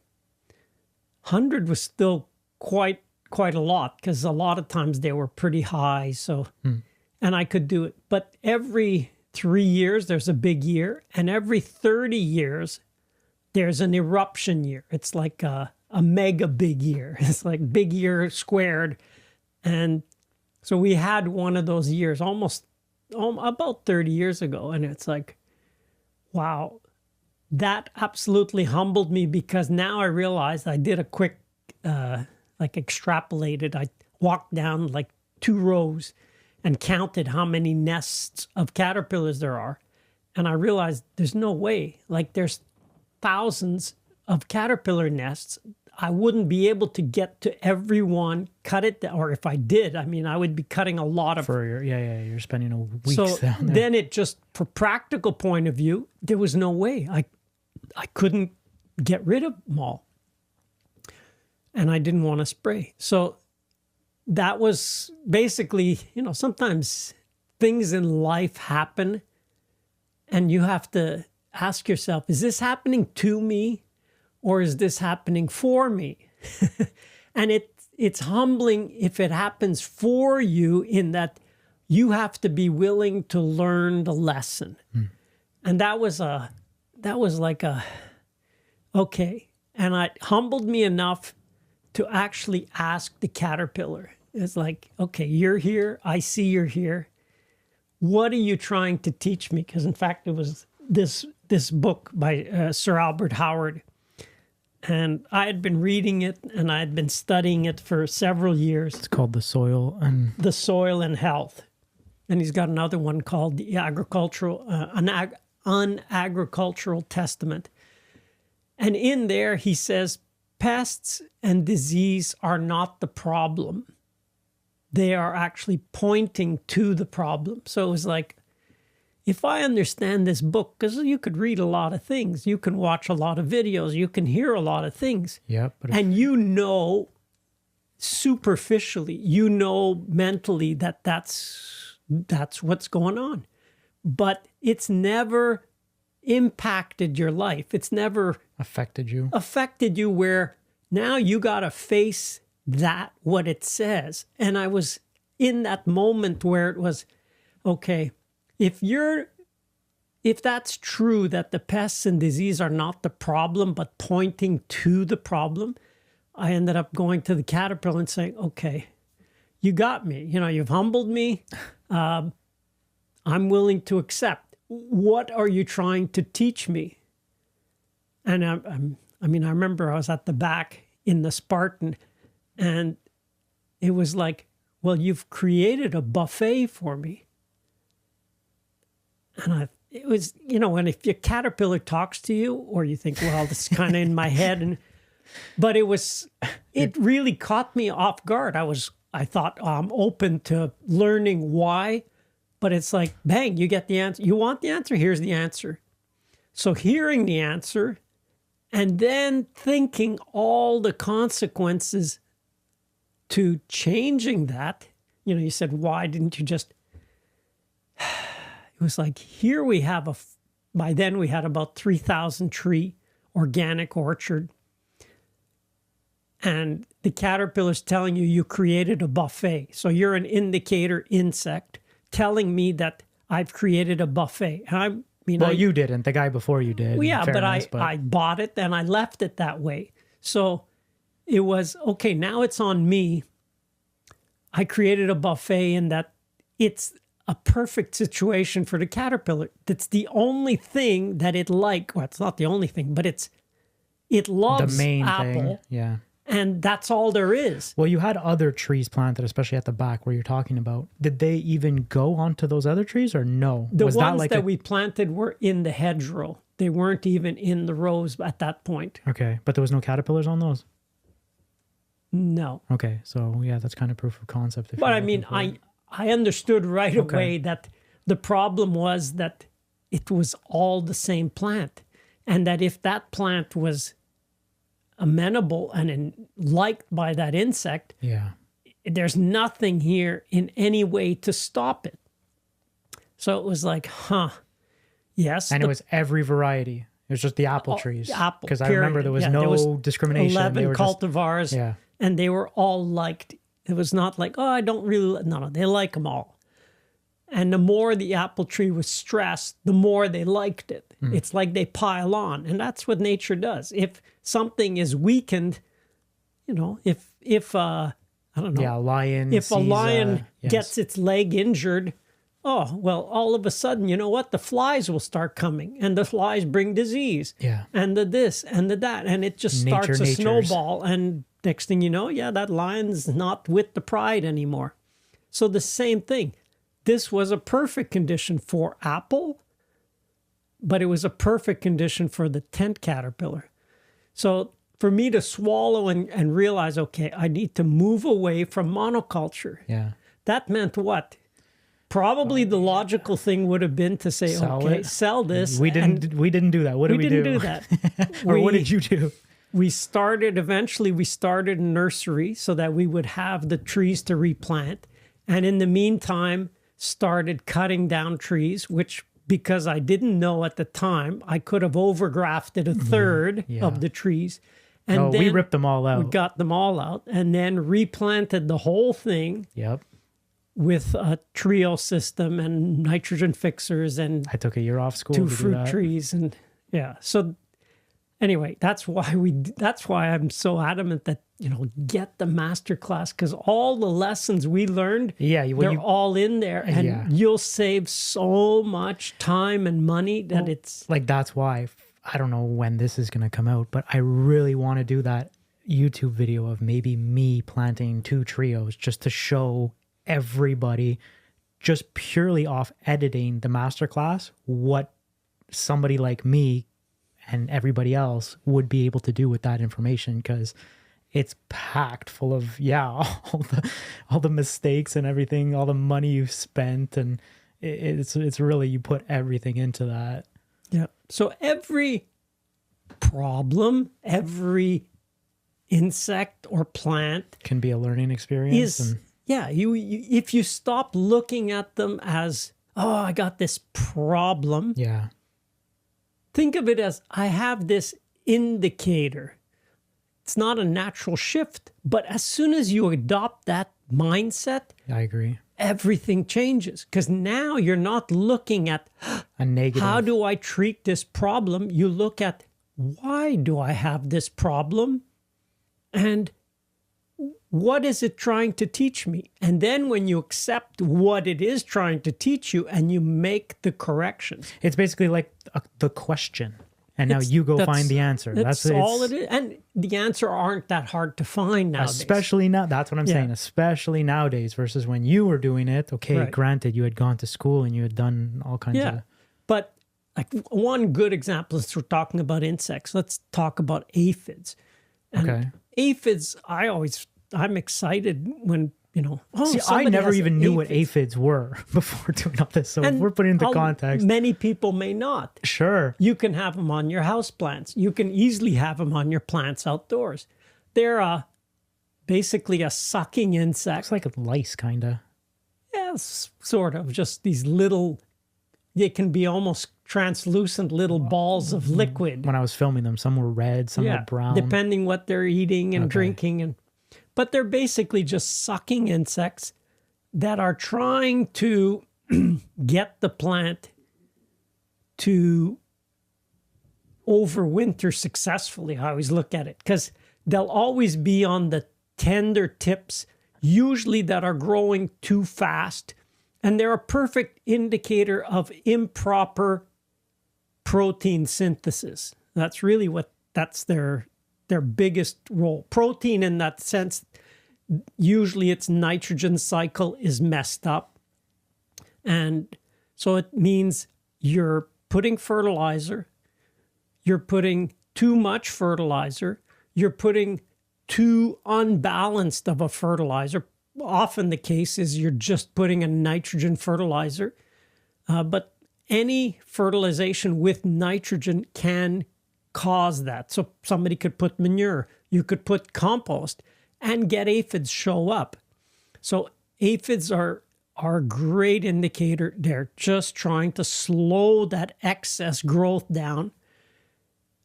[SPEAKER 1] 100 was still quite a lot, because a lot of times they were pretty high. So, and I could do it. But every 3 years, there's a big year. And every 30 years, there's an eruption year. It's like a mega big year. It's like big year squared. And so we had one of those years about 30 years ago. And it's like, wow, that absolutely humbled me, because now I realized I did a quick, extrapolated. I walked down like 2 rows and counted how many nests of caterpillars there are. And I realized there's no way, like there's thousands of caterpillar nests. I wouldn't be able to get to everyone, cut it, or if I did, I would be cutting a lot of...
[SPEAKER 2] You're spending weeks
[SPEAKER 1] so
[SPEAKER 2] down there.
[SPEAKER 1] Then it just, for practical point of view, there was no way. I couldn't get rid of them all. And I didn't want to spray. So that was basically, sometimes things in life happen and you have to ask yourself, is this happening to me? Or is this happening for me? And it's humbling if it happens for you, in that you have to be willing to learn the lesson. And that was okay. And it humbled me enough to actually ask the caterpillar. It's like, okay, you're here. I see you're here. What are you trying to teach me? Because in fact, it was this book by Sir Albert Howard. And I had been reading it and I had been studying it for several years.
[SPEAKER 2] It's called The Soil and
[SPEAKER 1] Health. And he's got another one called The Unagricultural Testament. And in there he says, pests and disease are not the problem. They are actually pointing to the problem. So it was like, if I understand this book, because you could read a lot of things, you can watch a lot of videos, you can hear a lot of things.
[SPEAKER 2] Yeah,
[SPEAKER 1] and superficially, mentally that's what's going on. But it's never impacted your life. It's never
[SPEAKER 2] affected you
[SPEAKER 1] where now you got to face what it says. And I was in that moment where it was, okay, if that's true, that the pests and disease are not the problem, but pointing to the problem, I ended up going to the caterpillar and saying, okay, you got me. You've humbled me. I'm willing to accept. What are you trying to teach me? And I remember I was at the back in the Spartan, And it was like, well, you've created a buffet for me. And it was, and if your caterpillar talks to you, or you think, well, this is kind of in my head. But it really caught me off guard. I thought, I'm open to learning why. But it's like, bang, you get the answer. You want the answer? Here's the answer. So hearing the answer and then thinking all the consequences to changing that, you said, why didn't you just... It was like, here we have by then we had about 3,000 tree organic orchard. And the caterpillar's telling you created a buffet. So you're an indicator insect telling me that I've created a buffet. And
[SPEAKER 2] you didn't. The guy before you did.
[SPEAKER 1] Well, yeah, but I bought it and I left it that way. So it was, okay, now it's on me. I created a buffet and that it's a perfect situation for the caterpillar. That's the only thing that it well, it's not the only thing, but it loves
[SPEAKER 2] the main
[SPEAKER 1] apple.
[SPEAKER 2] Thing. Yeah.
[SPEAKER 1] And that's all there is.
[SPEAKER 2] Well, you had other trees planted, especially at the back where you're talking about. Did they even go onto those other trees or no?
[SPEAKER 1] The ones that we planted were in the hedgerow. They weren't even in the rows at that point.
[SPEAKER 2] Okay. But there was no caterpillars on those?
[SPEAKER 1] No.
[SPEAKER 2] Okay. So, yeah, that's kind of proof of concept.
[SPEAKER 1] But I mean, I understood right away that the problem was that it was all the same plant. And that if that plant was amenable and liked by that insect, there's nothing here in any way to stop it. So it was like, yes.
[SPEAKER 2] And it was every variety. It was just the apple trees.
[SPEAKER 1] Apple,
[SPEAKER 2] because I remember there was no discrimination.
[SPEAKER 1] 11 cultivars, and they were all liked. It was not like, I don't really... No, they like them all. And the more the apple tree was stressed, the more they liked it. It's like they pile on. And that's what nature does. If something is weakened, if I don't know.
[SPEAKER 2] Yeah, a lion.
[SPEAKER 1] If a lion gets its leg injured, all of a sudden, you know what? The flies will start coming. And the flies bring disease.
[SPEAKER 2] Yeah.
[SPEAKER 1] And the this and the that. And it just starts a snowball. And next thing you know, that lion's not with the pride anymore. So the same thing. This was a perfect condition for apple, but it was a perfect condition for the tent caterpillar. So for me to swallow and realize, okay, I need to move away from monoculture.
[SPEAKER 2] Yeah.
[SPEAKER 1] That meant what? Probably the logical thing would have been to say, sell this.
[SPEAKER 2] We didn't do that. What did we do?
[SPEAKER 1] We didn't do that.
[SPEAKER 2] Or what did you do?
[SPEAKER 1] Eventually we started a nursery so that we would have the trees to replant. And in the meantime, started cutting down trees, which, because I didn't know at the time, I could have overgrafted a third of the trees. And then
[SPEAKER 2] we ripped them all out.
[SPEAKER 1] We got them all out and then replanted the whole thing.
[SPEAKER 2] Yep.
[SPEAKER 1] With a trio system and nitrogen fixers and
[SPEAKER 2] I took a year off school.
[SPEAKER 1] 2 fruit trees and So anyway, that's why I'm so adamant that get the master class, because all the lessons we learned, they're all in there, and you'll save so much time and money that it's
[SPEAKER 2] like, that's why I don't know when this is going to come out, but I really want to do that YouTube video of maybe me planting 2 trios just to show everybody, just purely off editing the masterclass, what somebody like me and everybody else would be able to do with that information, because it's packed full of all the mistakes and everything, all the money you've spent, and it's really, you put everything into that.
[SPEAKER 1] Yeah. So every problem, every insect or plant
[SPEAKER 2] can be a learning experience.
[SPEAKER 1] You if you stop looking at them as, I got this problem.
[SPEAKER 2] Yeah.
[SPEAKER 1] Think of it as, I have this indicator. It's not a natural shift, but as soon as you adopt that mindset,
[SPEAKER 2] I agree,
[SPEAKER 1] everything changes, because now you're not looking at
[SPEAKER 2] a negative.
[SPEAKER 1] How do I treat this problem? You look at, why do I have this problem? And what is it trying to teach me? And then when you accept what it is trying to teach you and you make the corrections.
[SPEAKER 2] It's basically like the question. And now you go find the answer.
[SPEAKER 1] That's all it is. And the answer aren't that hard to find nowadays.
[SPEAKER 2] Especially now. That's what I'm saying. Especially nowadays versus when you were doing it. Okay, granted, you had gone to school and you had done all kinds of...
[SPEAKER 1] But like one good example is we're talking about insects. Let's talk about aphids. And aphids, I'm excited when, you know...
[SPEAKER 2] See, I never even knew what aphids were before doing all this. So if we're putting into context.
[SPEAKER 1] Many people may not.
[SPEAKER 2] Sure.
[SPEAKER 1] You can have them on your house plants. You can easily have them on your plants outdoors. They're basically a sucking insect.
[SPEAKER 2] It's like a lice, kind of.
[SPEAKER 1] Yes, sort of. Just these little... They can be almost translucent little balls of liquid.
[SPEAKER 2] When I was filming them, some were red, some were brown.
[SPEAKER 1] Depending what they're eating and drinking. But they're basically just sucking insects that are trying to get the plant to overwinter successfully. I always look at it because they'll always be on the tender tips, usually that are growing too fast. And they're a perfect indicator of improper protein synthesis. That's really that's their biggest role. Protein in that sense, usually its nitrogen cycle is messed up. And so it means you're putting fertilizer, you're putting too much fertilizer, you're putting too unbalanced of a fertilizer. Often the case is you're just putting a nitrogen fertilizer, but any fertilization with nitrogen can cause that. So somebody could put manure, you could put compost and get aphids show up. So aphids are a great indicator. They're just trying to slow that excess growth down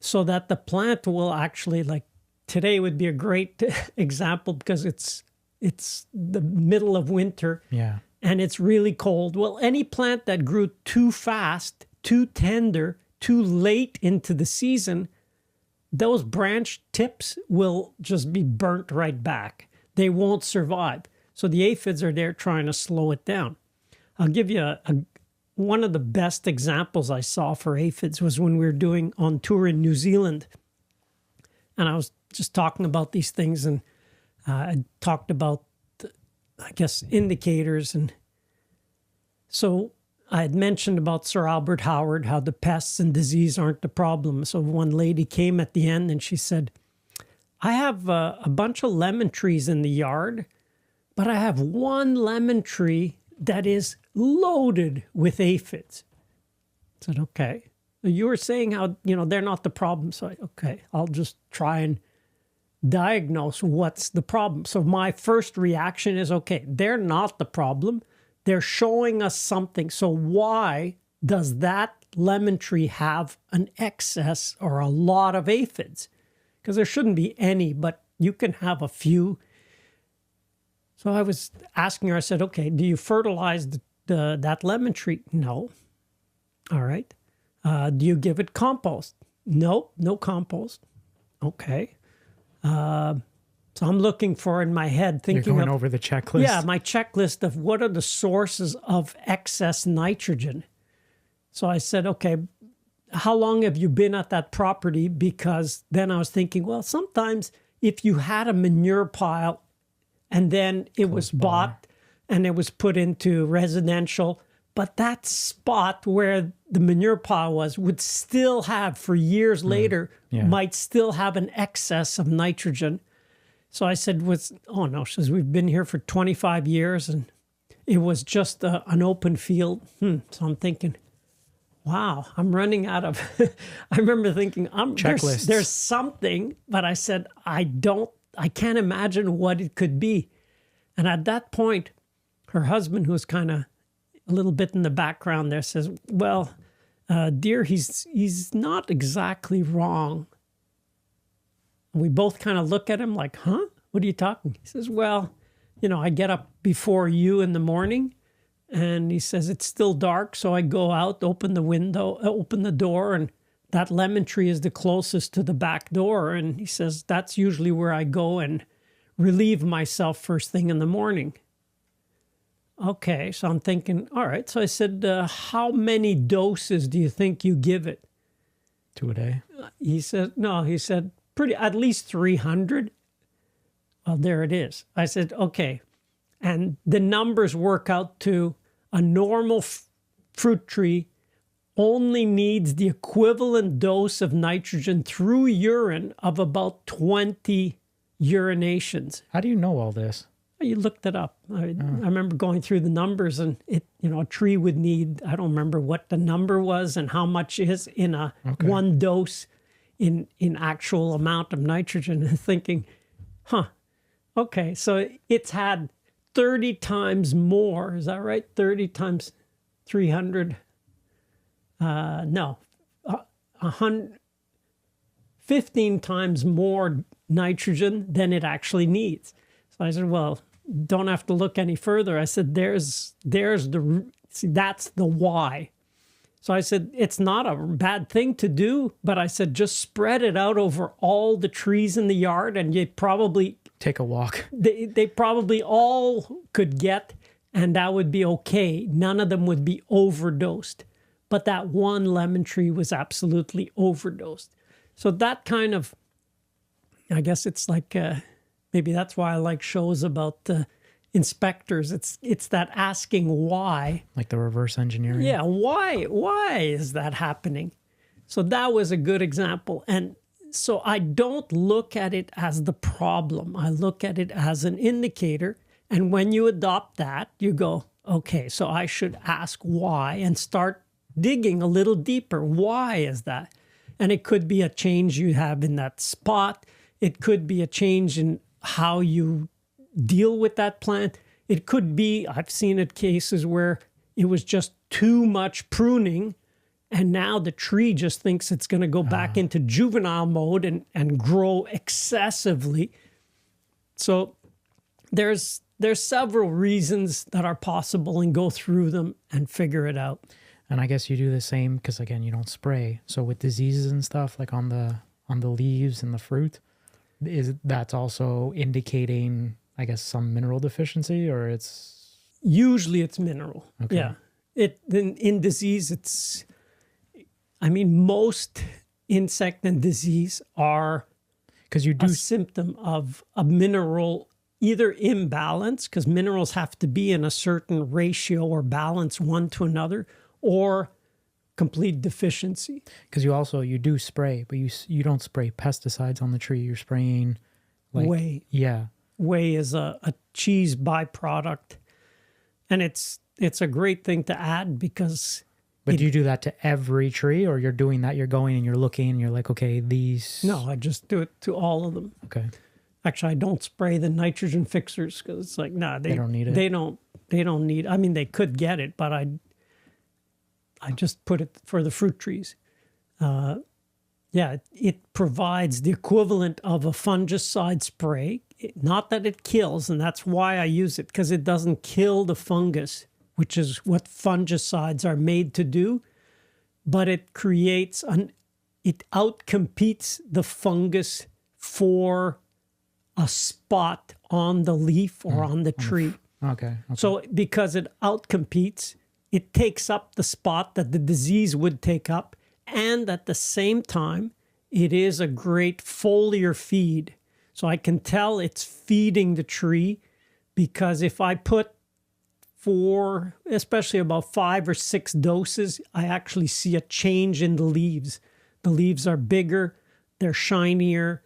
[SPEAKER 1] so that the plant will actually, like today would be a great example because it's the middle of winter and it's really cold. Well, any plant that grew too fast, too tender, too late into the season, those branch tips will just be burnt right back. They won't survive. So the aphids are there trying to slow it down. I'll give you one of the best examples I saw for aphids was when we were doing on tour in New Zealand. And I was just talking about these things and I talked about, indicators. And so I had mentioned about Sir Albert Howard, how the pests and disease aren't the problem. So one lady came at the end and she said, I have a bunch of lemon trees in the yard, but I have one lemon tree that is loaded with aphids. I said, okay. You were saying how, they're not the problem. So, I'll just try and diagnose what's the problem. So my first reaction is, they're not the problem. They're showing us something. So why does that lemon tree have an excess or a lot of aphids? Because there shouldn't be any, but you can have a few. So I was asking her, I said, do you fertilize that lemon tree? No. All right. Do you give it compost? Nope, no compost. Okay. So I'm looking for in my head, thinking
[SPEAKER 2] You're going over the checklist.
[SPEAKER 1] Yeah, my checklist of what are the sources of excess nitrogen. So I said, how long have you been at that property? Because then I was thinking, well, sometimes if you had a manure pile and then it was bought and it was put into residential, but that spot where the manure pile was would still have, for years later, might still have an excess of nitrogen. So I said, she says, we've been here for 25 years and it was just an open field. So I'm thinking, wow, I'm running out of, I remember thinking, there's something, but I said, I can't imagine what it could be. And at that point, her husband, who was kind of a little bit in the background there, says, well, dear, he's not exactly wrong. We both kind of look at him like, huh? What are you talking? He says, well, I get up before you in the morning. And he says, it's still dark. So I go out, open the door, and that lemon tree is the closest to the back door. And he says, that's usually where I go and relieve myself first thing in the morning. Okay, so I'm thinking, all right. So I said, how many doses do you think you give it?
[SPEAKER 2] 2 a day.
[SPEAKER 1] He said, no, he said, at least 300. Well, there it is. I said, okay. And the numbers work out to a normal fruit tree only needs the equivalent dose of nitrogen through urine of about 20 urinations.
[SPEAKER 2] How do you know all this?
[SPEAKER 1] You looked it up. I remember going through the numbers, and a tree would need, I don't remember what the number was and how much is in a one dose in actual amount of nitrogen, and thinking, okay, so it's had 30 times more. Is that right? 30 times 300. No, 15 times more nitrogen than it actually needs. So I said, well, don't have to look any further. I said, that's the why. So I said, it's not a bad thing to do, but I said, just spread it out over all the trees in the yard, and you probably
[SPEAKER 2] take a walk.
[SPEAKER 1] They probably all could get, and that would be okay. None of them would be overdosed. But that one lemon tree was absolutely overdosed. So that kind of, I guess it's like, maybe that's why I like shows about inspectors. It's that asking why.
[SPEAKER 2] Like the reverse engineering.
[SPEAKER 1] Yeah, why is that happening? So that was a good example. And so I don't look at it as the problem. I look at it as an indicator. And when you adopt that, you go, okay, so I should ask why and start digging a little deeper. Why is that? And it could be a change you have in that spot. It could be a change in how you deal with that plant. It could be, I've seen it cases where it was just too much pruning, and now the tree just thinks it's going to go back into juvenile mode and grow excessively. So there's several reasons that are possible, and go through them and figure it out.
[SPEAKER 2] And I guess you do the same because, again, you don't spray. So with diseases and stuff like on the leaves and the fruit, that's also indicating, I guess, some mineral deficiency, or it's
[SPEAKER 1] usually it's mineral. Okay. Yeah. In disease, most insect and disease are
[SPEAKER 2] because you do
[SPEAKER 1] a symptom of a mineral either imbalance, because minerals have to be in a certain ratio or balance one to another, or complete deficiency.
[SPEAKER 2] Because you do spray, but you don't spray pesticides on the tree. You're spraying
[SPEAKER 1] whey.
[SPEAKER 2] Yeah.
[SPEAKER 1] Whey is a cheese byproduct. And it's a great thing to add because...
[SPEAKER 2] But do you do that to every tree, or you're doing that, you're going and you're looking and you're like, okay, these...
[SPEAKER 1] No, I just do it to all of them.
[SPEAKER 2] Okay.
[SPEAKER 1] Actually, I don't spray the nitrogen fixers because it's like, they
[SPEAKER 2] don't need it.
[SPEAKER 1] They don't need... I mean, they could get it, but I just put it for the fruit trees. It provides the equivalent of a fungicide spray. Not that it kills, and that's why I use it, because it doesn't kill the fungus, which is what fungicides are made to do, but it creates it outcompetes the fungus for a spot on the leaf or on the tree.
[SPEAKER 2] Okay.
[SPEAKER 1] So because it outcompetes, it takes up the spot that the disease would take up, and at the same time, it is a great foliar feed. So I can tell it's feeding the tree, because if I put especially about 5 or 6 doses, I actually see a change in the leaves. The leaves are bigger, they're shinier,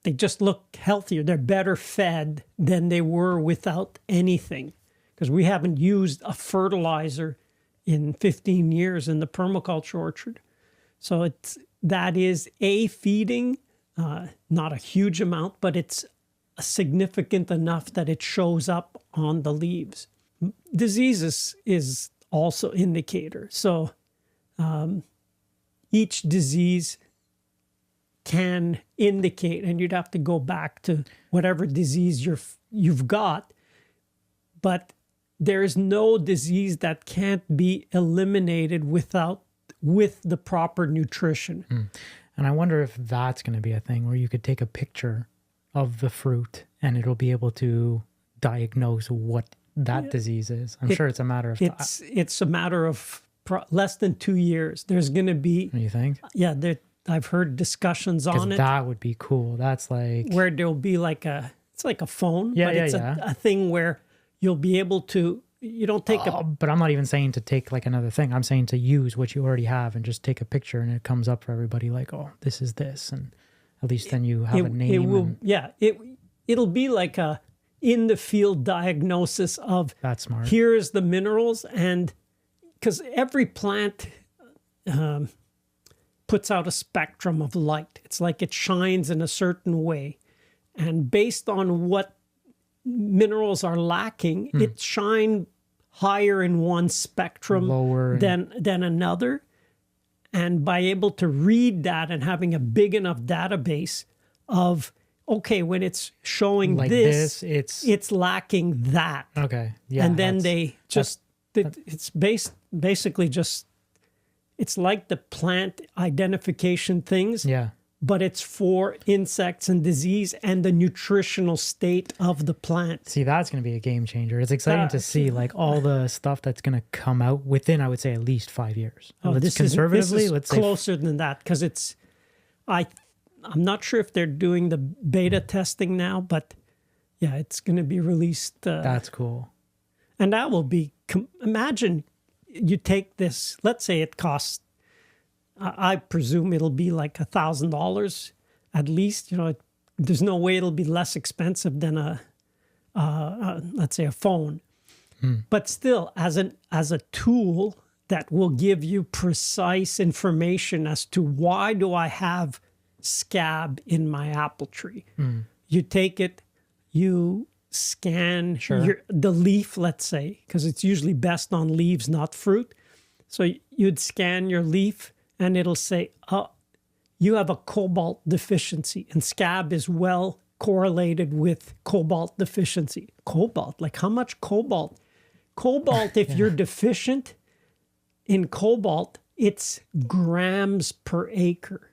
[SPEAKER 1] they just look healthier. They're better fed than they were without anything. Because we haven't used a fertilizer in 15 years in the permaculture orchard. So that is a feeding, not a huge amount, but it's significant enough that it shows up on the leaves. Diseases is also indicator. So each disease can indicate, and you'd have to go back to whatever disease you've got, but there is no disease that can't be eliminated with the proper nutrition.
[SPEAKER 2] And I wonder if that's going to be a thing where you could take a picture of the fruit and it'll be able to diagnose what that disease is. I'm sure it's a matter of...
[SPEAKER 1] It's a matter of less than 2 years, there's going to be,
[SPEAKER 2] What do you think?
[SPEAKER 1] yeah, I've heard discussions on it.
[SPEAKER 2] That would be cool. That's like
[SPEAKER 1] where there'll be like it's like a phone,
[SPEAKER 2] Yeah,
[SPEAKER 1] but
[SPEAKER 2] yeah,
[SPEAKER 1] it's
[SPEAKER 2] yeah.
[SPEAKER 1] a thing where you'll be able to, you don't take
[SPEAKER 2] But I'm not even saying to take like another thing. I'm saying to use what you already have and just take a picture and it comes up for everybody like, oh, this is this. And at least then you have a name.
[SPEAKER 1] It will, it'll be like a in the field diagnosis of
[SPEAKER 2] That's smart.
[SPEAKER 1] here's the minerals, and because every plant puts out a spectrum of light. It's like it shines in a certain way. And based on what minerals are lacking, it shine higher in one spectrum
[SPEAKER 2] Lower
[SPEAKER 1] than another. And by able to read that and having a big enough database of, okay, when it's showing
[SPEAKER 2] like
[SPEAKER 1] this,
[SPEAKER 2] it's
[SPEAKER 1] it's lacking that.
[SPEAKER 2] okay. Yeah.
[SPEAKER 1] And then they just, it's basically just, it's like the plant identification things,
[SPEAKER 2] yeah.
[SPEAKER 1] but it's for insects and disease and the nutritional state of the plant.
[SPEAKER 2] See, that's going to be a game changer. It's exciting to see like all the stuff that's going to come out within, I would say, at least 5 years.
[SPEAKER 1] Oh,
[SPEAKER 2] Let's
[SPEAKER 1] this
[SPEAKER 2] conservatively,
[SPEAKER 1] is
[SPEAKER 2] let's say
[SPEAKER 1] closer than that, because it's, I'm not sure if they're doing the beta testing now, but yeah, it's going to be released.
[SPEAKER 2] that's cool.
[SPEAKER 1] And that will be, imagine you take this, let's say it costs, I presume it'll be like $1,000 at least. You know, there's no way it'll be less expensive than let's say a phone. But still, as a tool that will give you precise information as to why do I have scab in my apple tree. You take it, you scan the leaf, let's say, because it's usually best on leaves, not fruit. So you'd scan your leaf and it'll say, oh, you have a cobalt deficiency. And scab is well correlated with cobalt deficiency. Cobalt, like how much cobalt? Cobalt, if you're deficient in cobalt, it's grams per acre.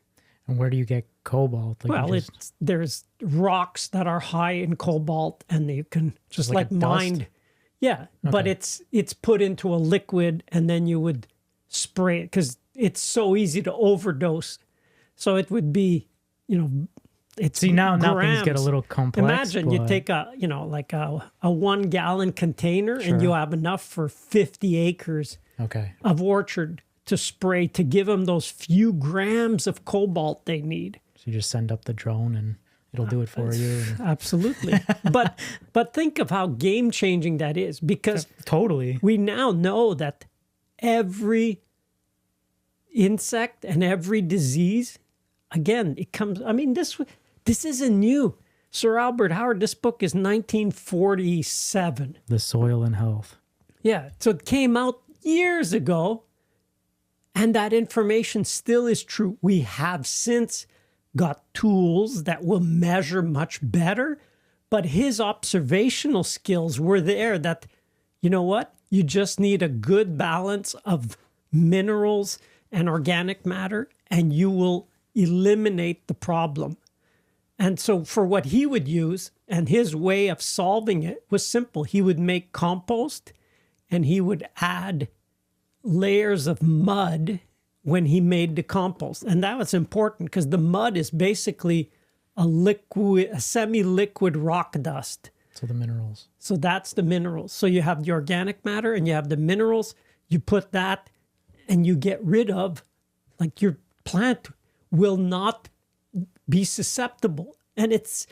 [SPEAKER 2] And where do you get cobalt? Like
[SPEAKER 1] Well, there's rocks that are high in cobalt, and you can just like
[SPEAKER 2] a dust?
[SPEAKER 1] mined. Yeah, but it's put into a liquid, and then you would spray it because it's so easy to overdose. So it would be, it's
[SPEAKER 2] See, now things
[SPEAKER 1] grams.
[SPEAKER 2] get a little complex.
[SPEAKER 1] Imagine you take a 1 gallon container and you have enough for 50 acres of orchard to spray to give them those few grams of cobalt they need.
[SPEAKER 2] So you just send up the drone and it'll do it for you.
[SPEAKER 1] Absolutely. but think of how game-changing that is, because
[SPEAKER 2] totally,
[SPEAKER 1] we now know that every insect and every disease, again, it comes, I mean, this isn't new. Sir Albert Howard, this book is 1947.
[SPEAKER 2] The Soil and Health.
[SPEAKER 1] Yeah, so it came out years ago, and that information still is true. We have since got tools that will measure much better, but his observational skills were there that, you know what? You just need a good balance of minerals and organic matter, and you will eliminate the problem. And so for what he would use, and his way of solving it was simple. He would make compost, and he would add layers of mud when he made the compost. And that was important because the mud is basically a semi-liquid rock dust.
[SPEAKER 2] So the minerals.
[SPEAKER 1] So that's the minerals. So you have the organic matter and you have the minerals. You put that and you get rid of, like, your plant will not be susceptible. And it's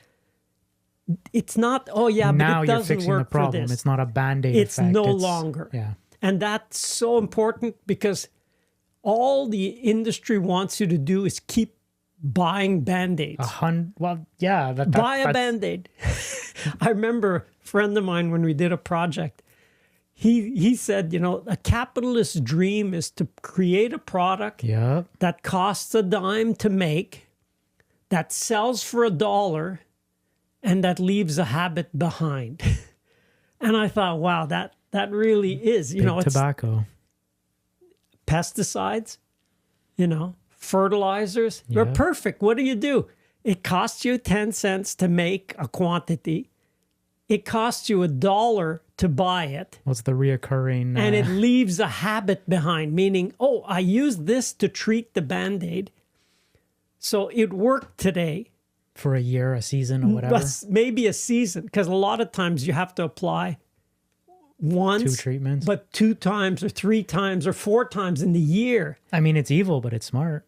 [SPEAKER 1] not, oh yeah,
[SPEAKER 2] now
[SPEAKER 1] but it
[SPEAKER 2] you're
[SPEAKER 1] doesn't
[SPEAKER 2] fixing the
[SPEAKER 1] work for
[SPEAKER 2] problem.
[SPEAKER 1] this.
[SPEAKER 2] It's not a Band-Aid
[SPEAKER 1] It's
[SPEAKER 2] effect.
[SPEAKER 1] no longer.
[SPEAKER 2] Yeah.
[SPEAKER 1] And that's so important because all the industry wants you to do is keep buying Band-Aids.
[SPEAKER 2] Well, yeah.
[SPEAKER 1] Buy a Band-Aid. I remember a friend of mine, when we did a project, he said, a capitalist's dream is to create a product that costs a dime to make, that sells for $1, and that leaves a habit behind. And I thought, wow, that really is,
[SPEAKER 2] Big tobacco.
[SPEAKER 1] Pesticides, fertilizers. They're perfect. What do? It costs you 10 cents to make a quantity. it costs you $1 to buy it.
[SPEAKER 2] What's the reoccurring?
[SPEAKER 1] And it leaves a habit behind, meaning, oh, I used this to treat the Band-Aid. So it worked today.
[SPEAKER 2] For a year, a season, or whatever.
[SPEAKER 1] Maybe a season, because a lot of times you have to apply once.
[SPEAKER 2] 2 treatments.
[SPEAKER 1] But 2 times or 3 times or 4 times in the year.
[SPEAKER 2] I mean, it's evil, but it's smart.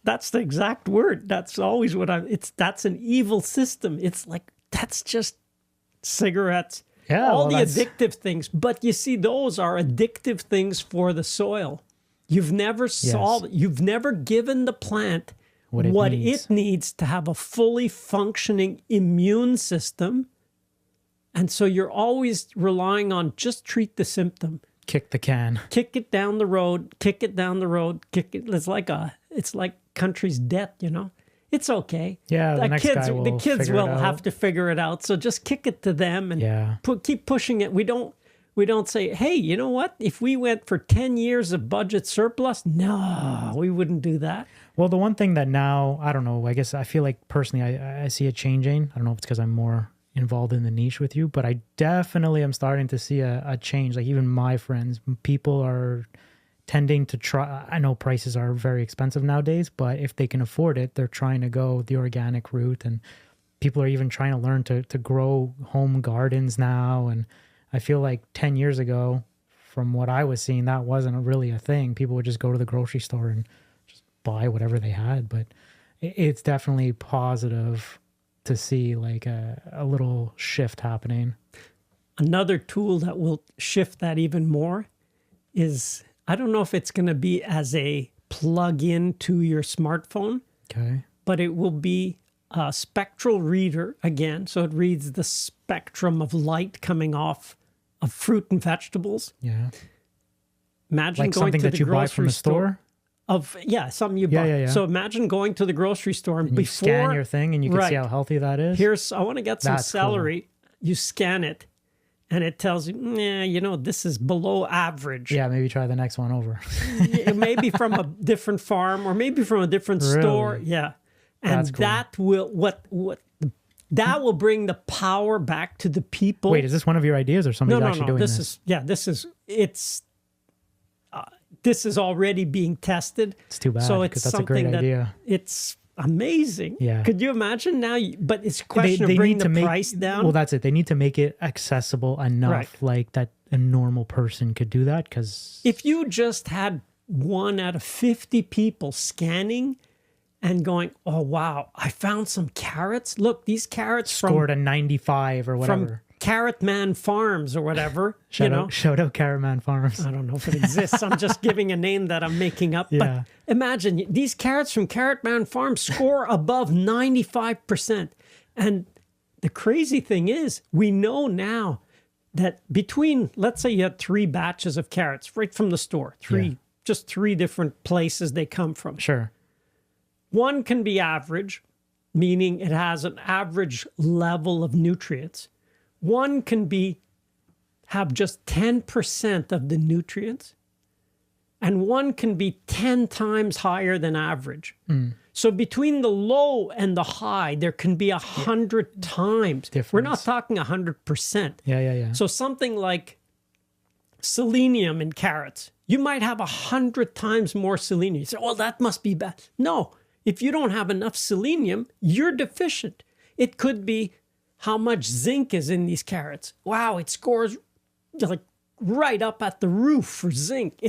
[SPEAKER 1] That's the exact word. That's always what that's an evil system. It's like, that's just cigarettes.
[SPEAKER 2] Yeah,
[SPEAKER 1] all the addictive things. But you see, those are addictive things for the soil. You've never solved, you've never given the plant what it needs to have a fully functioning immune system. And so you're always relying on just treat the symptom.
[SPEAKER 2] Kick the can.
[SPEAKER 1] Kick it down the road, kick it down the road, kick it. It's like country's debt, you know? It's okay.
[SPEAKER 2] Yeah,
[SPEAKER 1] the kids will have to figure it out. So just kick it to them and keep pushing it. We don't say, hey, you know what? If we went for 10 years of budget surplus, no, we wouldn't do that.
[SPEAKER 2] Well, the one thing that now, I don't know, I guess I feel like personally I see it changing. I don't know if it's because I'm more involved in the niche with you, but I definitely am starting to see a change. Like even my friends, people are tending to try. I know prices are very expensive nowadays, but if they can afford it, they're trying to go the organic route. And people are even trying to learn to grow home gardens now. And I feel like 10 years ago, from what I was seeing, that wasn't really a thing. People would just go to the grocery store and just buy whatever they had. But it's definitely positive to see like a little shift happening.
[SPEAKER 1] Another tool that will shift that even more is, I don't know if it's going to be as a plug-in to your smartphone, but it will be a spectral reader again. So it reads the spectrum of light coming off of fruit and vegetables.
[SPEAKER 2] Yeah.
[SPEAKER 1] Imagine
[SPEAKER 2] like
[SPEAKER 1] going
[SPEAKER 2] something
[SPEAKER 1] to
[SPEAKER 2] that
[SPEAKER 1] the
[SPEAKER 2] you buy
[SPEAKER 1] grocery
[SPEAKER 2] from the store.
[SPEAKER 1] Something you buy.
[SPEAKER 2] Yeah.
[SPEAKER 1] So imagine going to the grocery store and
[SPEAKER 2] you
[SPEAKER 1] before
[SPEAKER 2] scan your thing and you can see how healthy that is.
[SPEAKER 1] I want to get some celery. Cool. You scan it and it tells you, this is below average.
[SPEAKER 2] Yeah, maybe try the next one over.
[SPEAKER 1] Maybe from a different farm or maybe from a different store. Yeah. And cool. That will that will bring the power back to the people.
[SPEAKER 2] Wait, is this one of your ideas or somebody's actually doing this?
[SPEAKER 1] This is already being tested.
[SPEAKER 2] It's too bad. So it's that's something a great idea.
[SPEAKER 1] It's amazing.
[SPEAKER 2] Yeah.
[SPEAKER 1] Could you imagine now? But it's a question of bringing the price down.
[SPEAKER 2] Well, that's it. They need to make it accessible enough, like that a normal person could do that. Because
[SPEAKER 1] if you just had 1 out of 50 people scanning and going, oh, wow, I found some carrots. Look, these carrots
[SPEAKER 2] scored a 95 or whatever.
[SPEAKER 1] From Carrot Man Farms or whatever.
[SPEAKER 2] Shout out Carrot Man Farms.
[SPEAKER 1] I don't know if it exists. I'm just giving a name that I'm making up. Yeah. But imagine these carrots from Carrot Man Farms score above 95%. And the crazy thing is, we know now that between, let's say you had 3 batches of carrots right from the store, just 3 different places they come from.
[SPEAKER 2] Sure.
[SPEAKER 1] One can be average, meaning it has an average level of nutrients. One can have just 10% of the nutrients, and one can be 10 times higher than average. So between the low and the high, there can be 100 times.
[SPEAKER 2] Difference.
[SPEAKER 1] We're not talking 100%.
[SPEAKER 2] Yeah.
[SPEAKER 1] So something like selenium in carrots, you might have 100 times more selenium. You say, well, that must be bad. No, if you don't have enough selenium, you're deficient. It could be how much zinc is in these carrots. Wow, it scores like right up at the roof for zinc.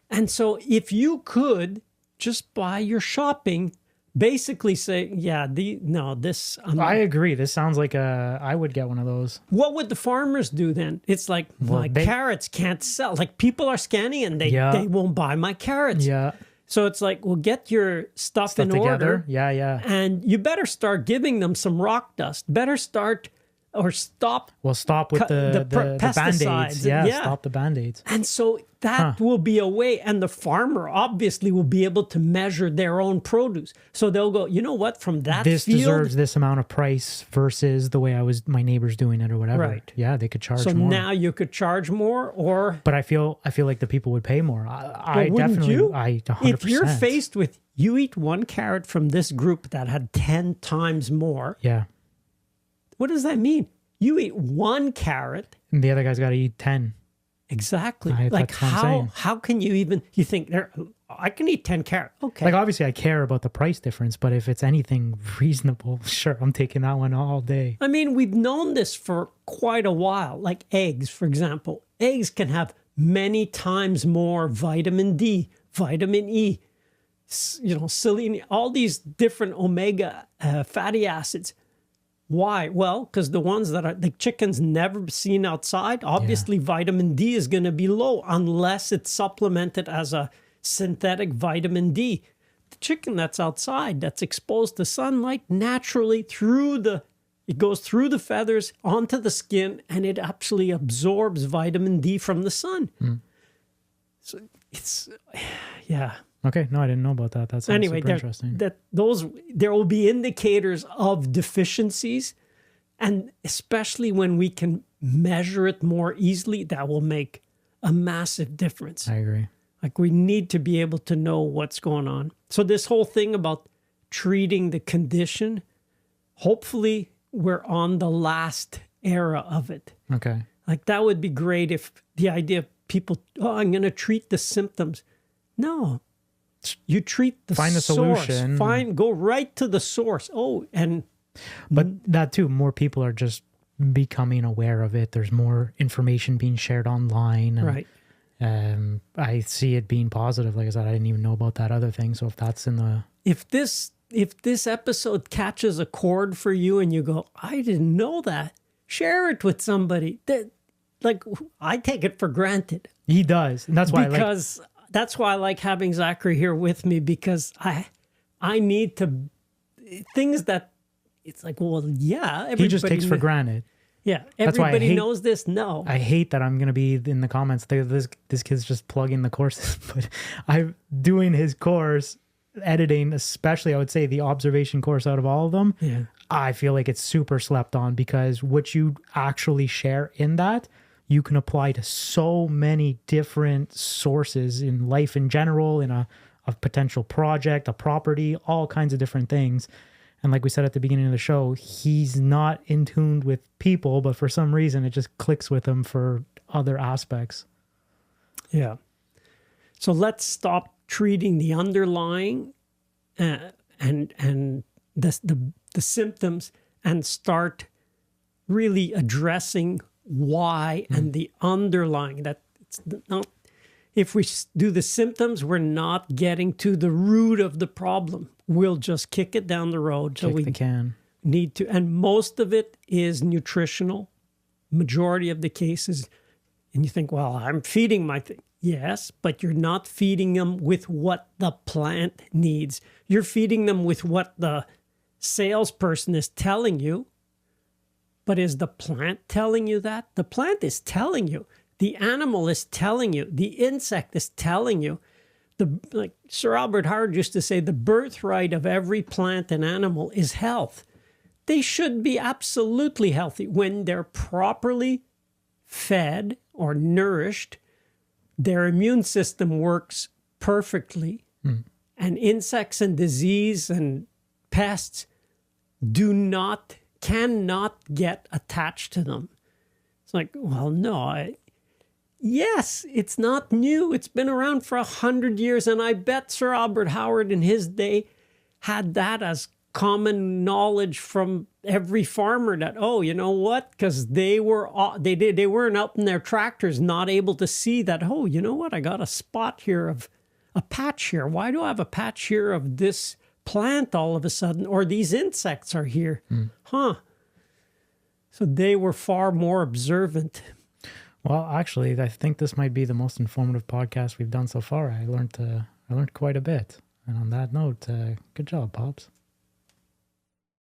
[SPEAKER 1] And so if you could just buy your shopping, basically say, I
[SPEAKER 2] agree. This sounds like I would get one of those.
[SPEAKER 1] What would the farmers do then? It's like, my carrots can't sell. Like people are scanning and they won't buy my carrots.
[SPEAKER 2] Yeah.
[SPEAKER 1] So it's like, well, get your stuff in
[SPEAKER 2] together.
[SPEAKER 1] Order.
[SPEAKER 2] Yeah.
[SPEAKER 1] And you better start giving them some rock dust. Better start or stop.
[SPEAKER 2] Well, stop with the
[SPEAKER 1] pesticides.
[SPEAKER 2] Band-Aids. Yeah, stop the Band-Aids.
[SPEAKER 1] And so that will be a way. And the farmer obviously will be able to measure their own produce. So they'll go, you know what, from that
[SPEAKER 2] this
[SPEAKER 1] field,
[SPEAKER 2] deserves this amount of price versus the way my neighbor's doing it or whatever.
[SPEAKER 1] Right.
[SPEAKER 2] Yeah, they could charge
[SPEAKER 1] more. So
[SPEAKER 2] more.
[SPEAKER 1] now you could charge more or...
[SPEAKER 2] But I feel like the people would pay more. I definitely...
[SPEAKER 1] You?
[SPEAKER 2] I 100%.
[SPEAKER 1] If you're faced with, you eat 1 carrot from this group that had 10 times more...
[SPEAKER 2] Yeah.
[SPEAKER 1] What does that mean? You eat 1 carrot.
[SPEAKER 2] And the other guy's got to eat 10.
[SPEAKER 1] Exactly.
[SPEAKER 2] Like,
[SPEAKER 1] Like
[SPEAKER 2] that's what I'm saying.
[SPEAKER 1] how can you even, you think, I can eat 10 carrots. Okay.
[SPEAKER 2] Like, obviously, I care about the price difference, but if it's anything reasonable, sure, I'm taking that one all day.
[SPEAKER 1] I mean, we've known this for quite a while. Like eggs, for example. Eggs can have many times more vitamin D, vitamin E, selenium, all these different omega fatty acids. Why? Well, because the ones that are the chickens never seen outside, obviously vitamin D is going to be low unless it's supplemented as a synthetic vitamin D. The chicken that's outside, that's exposed to sunlight, naturally it goes through the feathers onto the skin, and it actually absorbs vitamin D from the sun. So it's, yeah.
[SPEAKER 2] Okay, no, I didn't know about that. That's
[SPEAKER 1] anyway,
[SPEAKER 2] super interesting.
[SPEAKER 1] There will be indicators of deficiencies, and especially when we can measure it more easily, that will make a massive difference.
[SPEAKER 2] I agree.
[SPEAKER 1] Like, we need to be able to know what's going on. So this whole thing about treating the condition, hopefully we're on the last era of it.
[SPEAKER 2] Okay.
[SPEAKER 1] Like, that would be great if the idea of people, I'm going to treat the symptoms. No. You treat the
[SPEAKER 2] Find the
[SPEAKER 1] source.
[SPEAKER 2] solution.
[SPEAKER 1] Go right to the source.
[SPEAKER 2] But that too, more people are just becoming aware of it. There's more information being shared online. And,
[SPEAKER 1] right.
[SPEAKER 2] I see it being positive. Like I said, I didn't even know about that other thing. So if that's in the...
[SPEAKER 1] If this episode catches a chord for you and you go, I didn't know that, share it with somebody. Like, I take it for granted.
[SPEAKER 2] He does. And that's why
[SPEAKER 1] That's why I like having Zachary here with me, because I need to, things that it's like, well, yeah.
[SPEAKER 2] He just takes for granted.
[SPEAKER 1] Yeah.
[SPEAKER 2] That's why
[SPEAKER 1] everybody knows this. No.
[SPEAKER 2] I hate that I'm going to be in the comments. This kid's just plugging the courses, but I'm doing his course, editing, especially I would say the observation course out of all of them.
[SPEAKER 1] Yeah.
[SPEAKER 2] I feel like it's super slept on, because what you actually share in that, you can apply to so many different sources in life in general, in a potential project, a property, all kinds of different things. And like we said at the beginning of the show, he's not in tune with people, but for some reason it just clicks with him for other aspects.
[SPEAKER 1] Yeah. So let's stop treating the underlying and the symptoms, and start really addressing why and the underlying. That it's not, if we do the symptoms, we're not getting to the root of the problem. We'll just kick it down the road. So we need to, and most of it is nutritional, majority of the cases. And you think, well, I'm feeding my thing. Yes, but you're not feeding them with what the plant needs. You're feeding them with what the salesperson is telling you. But is the plant telling you that? The plant is telling you. The animal is telling you. The insect is telling you. Like Sir Albert Howard used to say, the birthright of every plant and animal is health. They should be absolutely healthy. When they're properly fed or nourished, their immune system works perfectly. And insects and disease and pests cannot get attached to them. It's like, well, no, yes, it's not new. It's been around for 100 years. And I bet Sir Albert Howard in his day had that as common knowledge from every farmer, that, oh, you know what? Because they weren't up in their tractors, not able to see that, oh, you know what? I got a spot here of a patch here. Why do I have a patch here of this plant all of a sudden? Or these insects are here. Huh. So they were far more observant.
[SPEAKER 2] Well, actually, I think this might be the most informative podcast we've done so far. I learned quite a bit. And on that note, good job, Pops.